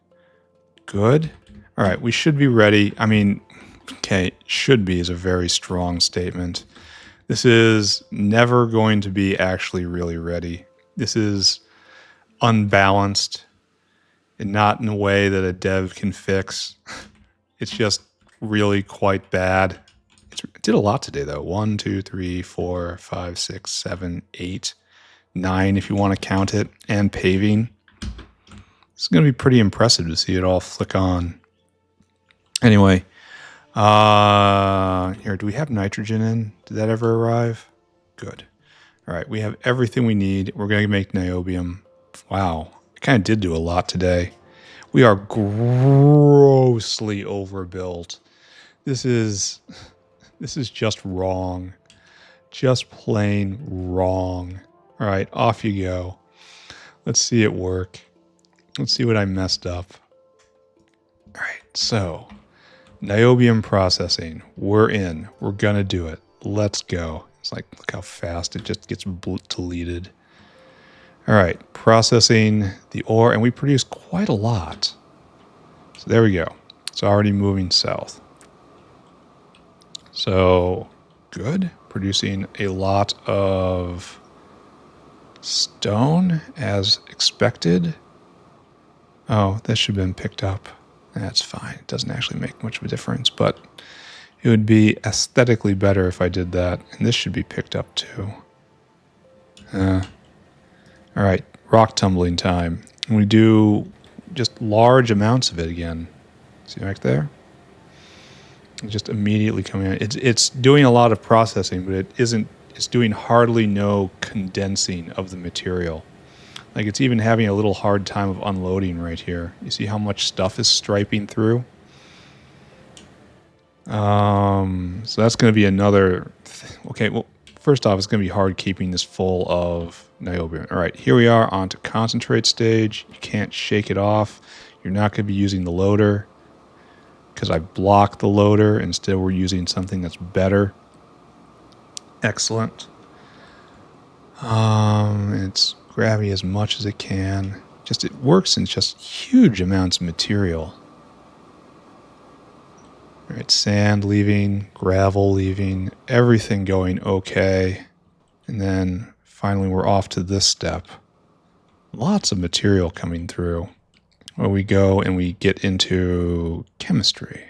Good. All right, we should be ready. I mean, okay, should be is a very strong statement. This is never going to be actually really ready. This is unbalanced and not in a way that a dev can fix. It's just really quite bad. It did a lot today, though. 1, 2, 3, 4, 5, 6, 7, 8, 9, if you want to count it, and paving. It's going to be pretty impressive to see it all flick on. Anyway, here, do we have nitrogen in? Did that ever arrive? Good. All right, we have everything we need. We're going to make niobium. Wow, it kind of did do a lot today. We are grossly overbuilt. This is just wrong. Just plain wrong. All right, off you go. Let's see it work. Let's see what I messed up. All right, so niobium processing. We're in. We're going to do it. Let's go. It's like, look how fast it just gets deleted. All right, processing the ore, and we produce quite a lot. So there we go. It's already moving south. So good. Producing a lot of stone as expected. Oh, this should have been picked up. That's fine. It doesn't actually make much of a difference, but it would be aesthetically better if I did that. And this should be picked up too. All right, rock tumbling time. And we do just large amounts of it again. See right there? It's just immediately coming out. It's doing a lot of processing, but it's doing hardly no condensing of the material. Like, it's even having a little hard time of unloading right here. You see how much stuff is striping through? So that's going to be another... Okay, well, first off, it's going to be hard keeping this full of niobium. All right, here we are on to concentrate stage. You can't shake it off. You're not going to be using the loader because I blocked the loader. Instead, we're using something that's better. Excellent. It's grabby as much as it can. Just it works in just huge amounts of material. All right, sand leaving, gravel leaving, everything going okay. And then finally we're off to this step. Lots of material coming through. Where we go and we get into chemistry.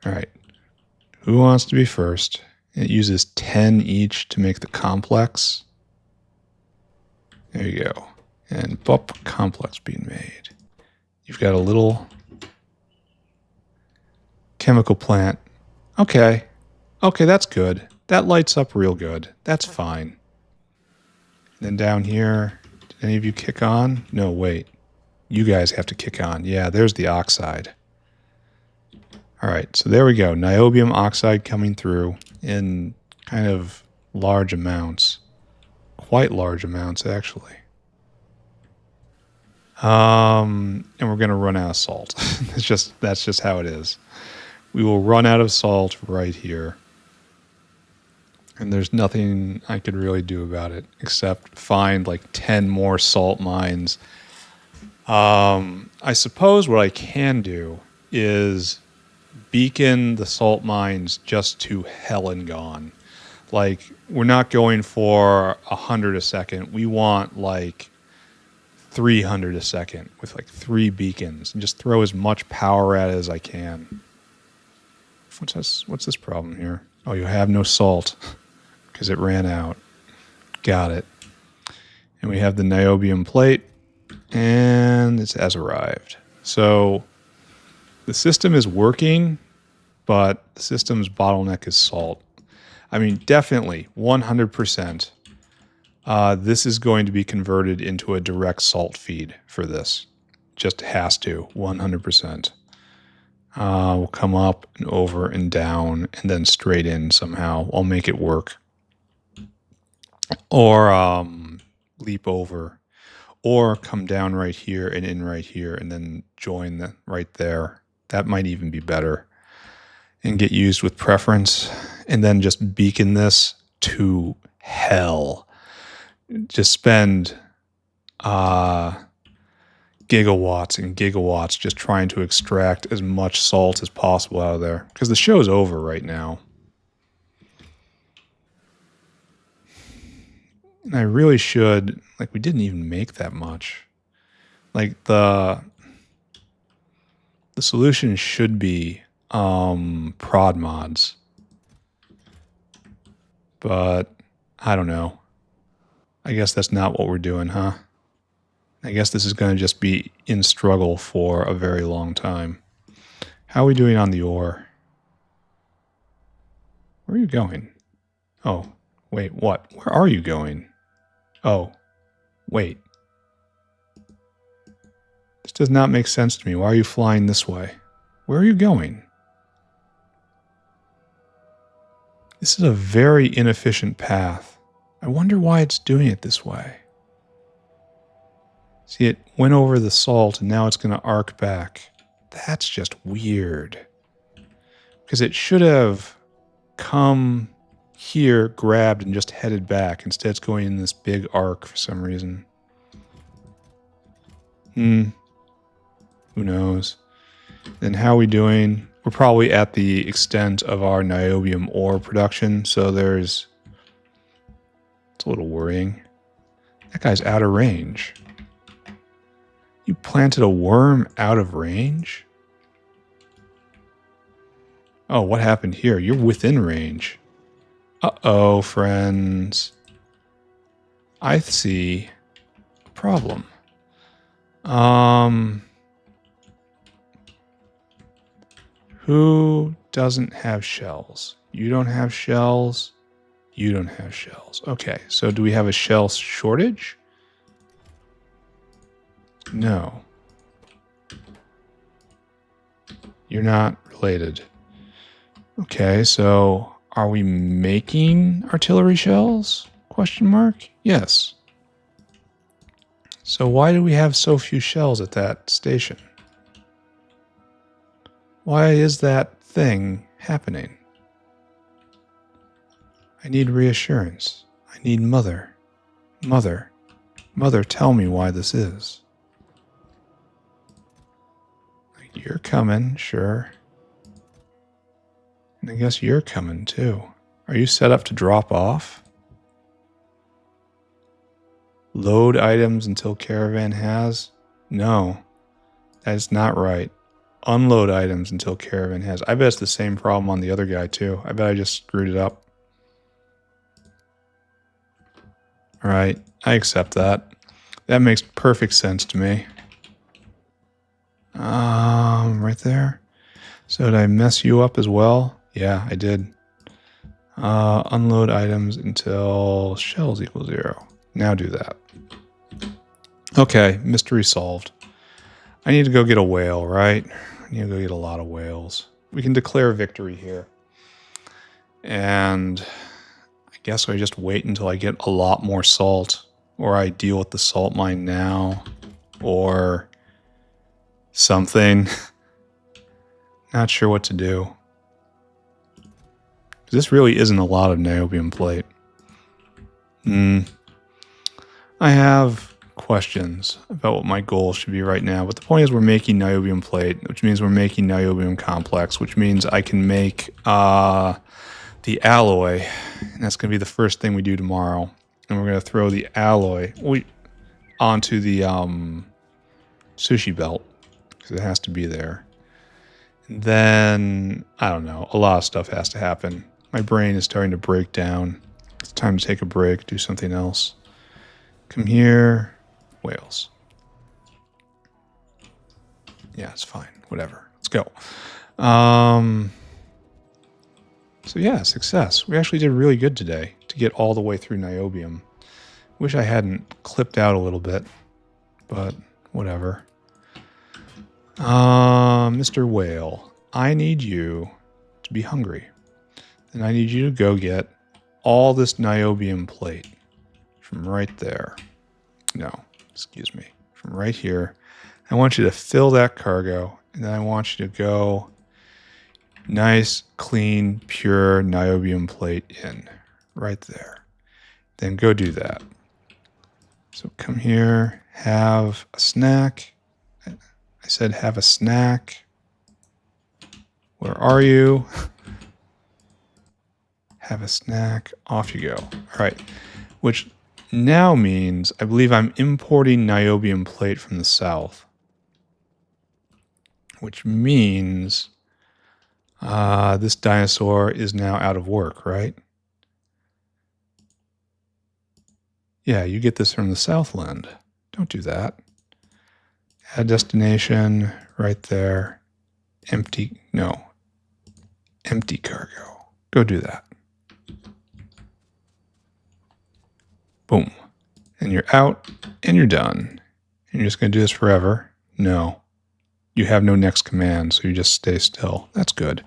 All right, who wants to be first? It uses 10 each to make the complex. There you go. And BUP complex being made. You've got a little chemical plant. Okay. Okay, that's good. That lights up real good. That's fine. And then down here, did any of you kick on? No, wait. You guys have to kick on. Yeah, there's the oxide. All right, so there we go. Niobium oxide coming through in kind of large amounts. Quite large amounts, actually. And we're going to run out of salt. That's just how it is. We will run out of salt right here. And there's nothing I could really do about it except find like 10 more salt mines. I suppose what I can do is beacon the salt mines just to hell and gone. Like, we're not going for 100 a second. We want like 300 a second with like 3 beacons and just throw as much power at it as I can. What's this problem here? Oh, you have no salt because it ran out. Got it. And we have the niobium plate, and it has arrived. So the system is working, but the system's bottleneck is salt. I mean, definitely, 100%. This is going to be converted into a direct salt feed for this. Just has to, 100%. We'll come up and over and down and then straight in somehow. I'll make it work. Or leap over. Or come down right here and in right here and then join right there. That might even be better. And get used with preference. And then just beacon this to hell. Just spend gigawatts and gigawatts just trying to extract as much salt as possible out of there. Because the show's over right now. And I really should, like, we didn't even make that much. Like, the solution should be prod mods. But I don't know. I guess that's not what we're doing, huh? I guess this is going to just be in struggle for a very long time. How are we doing on the ore? Where are you going? Oh, wait, what? Where are you going? Oh, wait. This does not make sense to me. Why are you flying this way? Where are you going? This is a very inefficient path. I wonder why it's doing it this way. See, it went over the salt and now it's going to arc back. That's just weird. Because it should have come here, grabbed, and just headed back. Instead, it's going in this big arc for some reason. Who knows? Then how are we doing? We're probably at the extent of our niobium ore production, so it's a little worrying. That guy's out of range. You planted a worm out of range? Oh, what happened here? You're within range. Uh-oh, friends. I see a problem. Who doesn't have shells? You don't have shells. You don't have shells. Okay, so do we have a shell shortage? No. You're not related. Okay, so are we making artillery shells? Question mark? Yes. So why do we have so few shells at that station? Why is that thing happening? I need reassurance. I need mother. Mother. Mother, tell me why this is. You're coming, sure. And I guess you're coming too. Are you set up to drop off? Load items until caravan has? No, that is not right. Unload items until caravan has. I bet it's the same problem on the other guy too. I bet I just screwed it up. All right, I accept that. That makes perfect sense to me. Right there. So did I mess you up as well? Yeah, I did. Unload items until shells equal 0. Now do that. Okay, mystery solved. I need to go get a whale, right? I need to go get a lot of whales. We can declare victory here. And I guess I just wait until I get a lot more salt. Or I deal with the salt mine now. Or something. Not sure what to do. This really isn't a lot of niobium plate. I have questions about what my goal should be right now, but the point is we're making niobium plate, which means we're making niobium complex, which means I can make the alloy, and that's going to be the first thing we do tomorrow. And we're going to throw the alloy. onto the sushi belt because it has to be there. And then, I don't know, a lot of stuff has to happen. My brain is starting to break down. It's time to take a break, do something else. Come here. Whales. Yeah, it's fine. Whatever. Let's go. So yeah, success. We actually did really good today to get all the way through Niobium. Wish I hadn't clipped out a little bit, but whatever. Mr. Whale, I need you to be hungry. And I need you to go get all this niobium plate from right there. No, excuse me. From right here. I want you to fill that cargo, and then I want you to go nice, clean, pure niobium plate in. Right there. Then go do that. So come here, have a snack. I said have a snack. Where are you? Have a snack. Off you go. All right. Which now means I believe I'm importing niobium plate from the south. Which means this dinosaur is now out of work, right? Yeah, you get this from the Southland. Don't do that. Add destination right there. Empty. No. Empty cargo. Go do that. Boom. And you're out and you're done. And you're just going to do this forever? No. You have no next command, so you just stay still. That's good.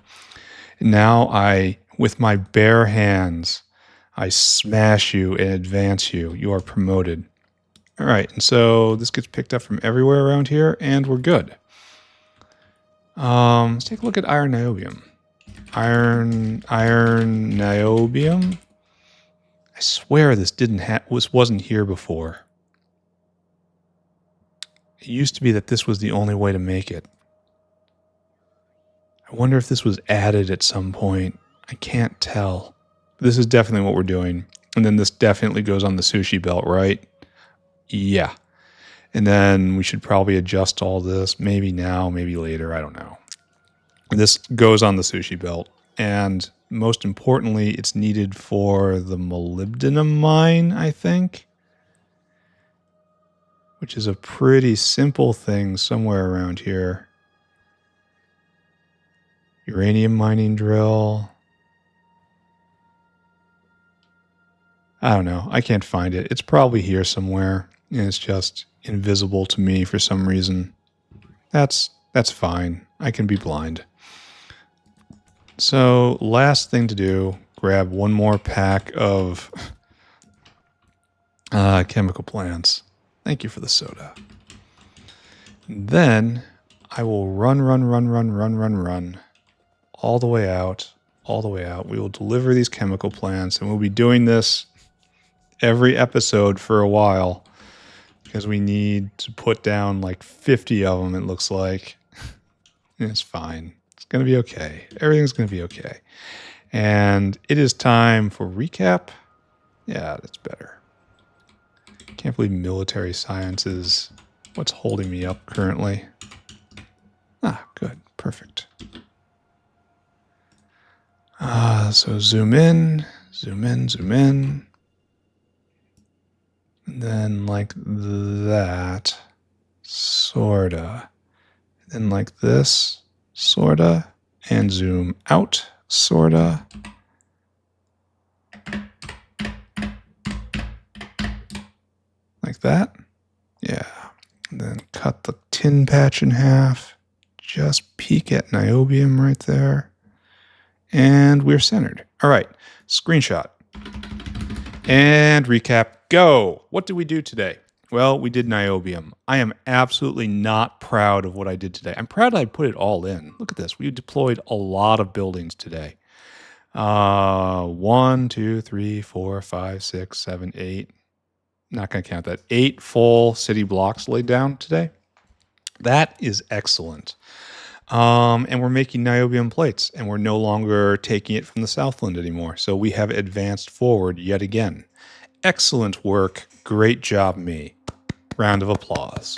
And now with my bare hands, I smash you and advance you. You are promoted. All right, and so this gets picked up from everywhere around here, and we're good. Let's take a look at iron niobium. Iron niobium. I swear this wasn't here before. It used to be that this was the only way to make it. I wonder if this was added at some point. I can't tell. This is definitely what we're doing. And then this definitely goes on the sushi belt, right? Yeah. And then we should probably adjust all this. Maybe now, maybe later. I don't know. This goes on the sushi belt. And most importantly, it's needed for the molybdenum mine, I think. Which is a pretty simple thing somewhere around here. Uranium mining drill. I don't know. I can't find it. It's probably here somewhere. And it's just invisible to me for some reason. That's fine. I can be blind. So last thing to do, grab one more pack of chemical plants. Thank you for the soda. Then I will run all the way out. We will deliver these chemical plants, and we'll be doing this every episode for a while because we need to put down like 50 of them, it looks like. It's fine. It's going to be okay. Everything's going to be okay. And it is time for recap. Yeah, that's better. Can't believe military science is what's holding me up currently. Ah, good. Perfect. So zoom in. And then like that. Sorta. And then like this. Sorta. And zoom out. Sorta. Like that. Yeah. And then cut the tin patch in half. Just peek at niobium right there. And we're centered. All right. Screenshot. And recap. Go. What did we do today? Well, we did niobium. I am absolutely not proud of what I did today. I'm proud I put it all in. Look at this. We deployed a lot of buildings today. 1, 2, 3, 4, 5, 6, 7, 8. Not going to count that. 8 full city blocks laid down today. That is excellent. And we're making niobium plates, and we're no longer taking it from the Southland anymore. So we have advanced forward yet again. Excellent work. Great job, me. Round of applause.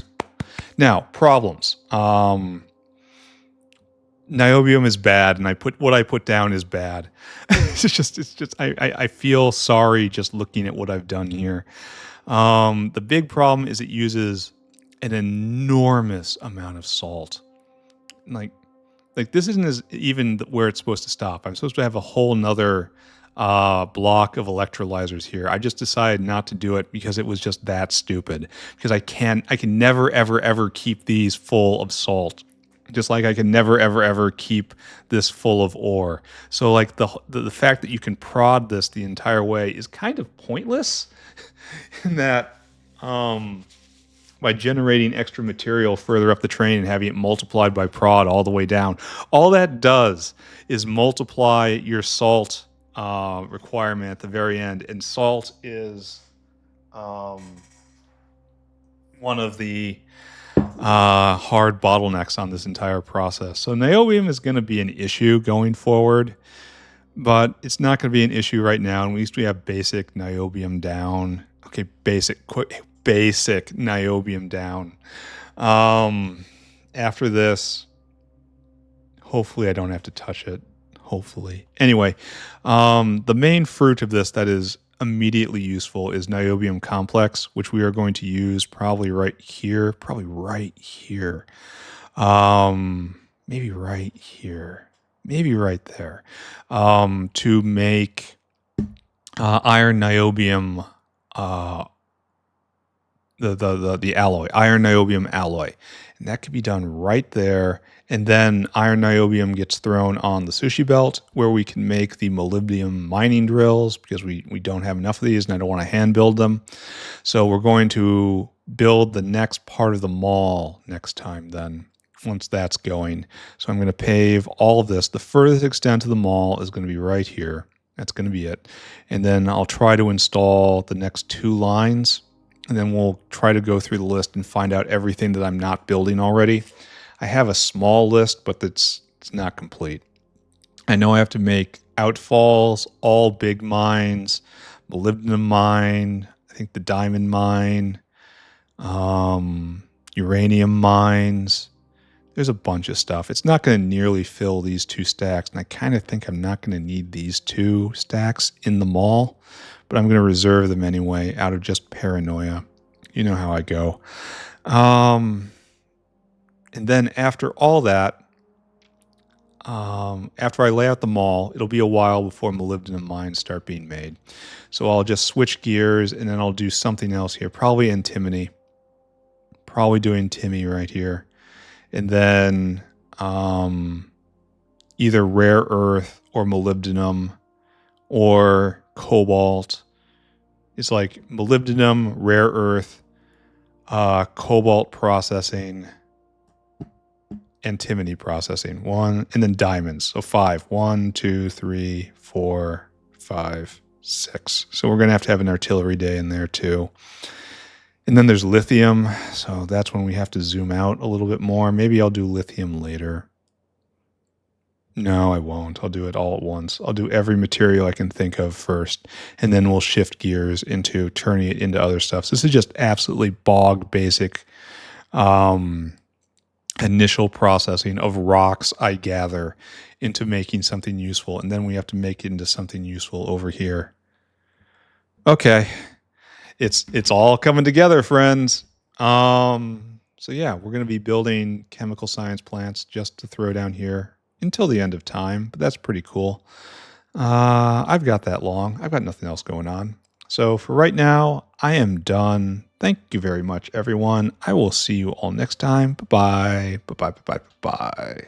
Now, problems. Niobium is bad, and what I put down is bad. I feel sorry just looking at what I've done here. The big problem is it uses an enormous amount of salt. Like this isn't even where it's supposed to stop. I'm supposed to have a whole nother block of electrolyzers here. I just decided not to do it because it was just that stupid. Because I can never ever keep these full of salt. Just like I can never ever keep this full of ore. So like the fact that you can prod this the entire way is kind of pointless. In that by generating extra material further up the train and having it multiplied by prod all the way down, all that does is multiply your salt requirement at the very end. And salt is one of the hard bottlenecks on this entire process. So niobium is going to be an issue going forward, but it's not going to be an issue right now. And at least we have basic niobium down. Okay, basic niobium down. After this, hopefully I don't have to touch it. Hopefully. Anyway, the main fruit of this that is immediately useful is niobium complex, which we are going to use probably right here. Maybe right here. Maybe right there. To make iron niobium the alloy, iron niobium alloy. And that could be done right there. And then iron niobium gets thrown on the sushi belt where we can make the molybdenum mining drills because we don't have enough of these and I don't want to hand build them. So we're going to build the next part of the mall next time then, once that's going. So I'm going to pave all of this. The furthest extent of the mall is going to be right here. That's going to be it. And then I'll try to install the next 2 lines. And then we'll try to go through the list and find out everything that I'm not building already. I have a small list, but it's not complete. I know I have to make outfalls, all big mines, molybdenum mine, I think the diamond mine, uranium mines. There's a bunch of stuff. It's not going to nearly fill these 2 stacks, and I kind of think I'm not going to need these 2 stacks in the mall, but I'm going to reserve them anyway out of just paranoia. You know how I go. And then after all that, after I lay out the mall, it'll be a while before molybdenum mines start being made. So I'll just switch gears, and then I'll do something else here, probably antimony. Probably doing Timmy right here. And then either rare earth or molybdenum or cobalt. It's like molybdenum, rare earth, cobalt processing, antimony processing. 1, and then diamonds. So 5. 1, 2, 3, 4, 5, 6. So we're going to have an artillery day in there too. And then there's lithium, so that's when we have to zoom out a little bit more. Maybe I'll do lithium later. No, I won't. I'll do it all at once. I'll do every material I can think of first, and then we'll shift gears into turning it into other stuff. So this is just absolutely bog basic initial processing of rocks I gather into making something useful, and then we have to make it into something useful over here. Okay. It's all coming together, friends. So yeah, we're going to be building chemical science plants just to throw down here until the end of time, but that's pretty cool. I've got that long. I've got nothing else going on. So for right now, I am done. Thank you very much, everyone. I will see you all next time. Bye-bye. Bye-bye. Bye-bye. Bye-bye.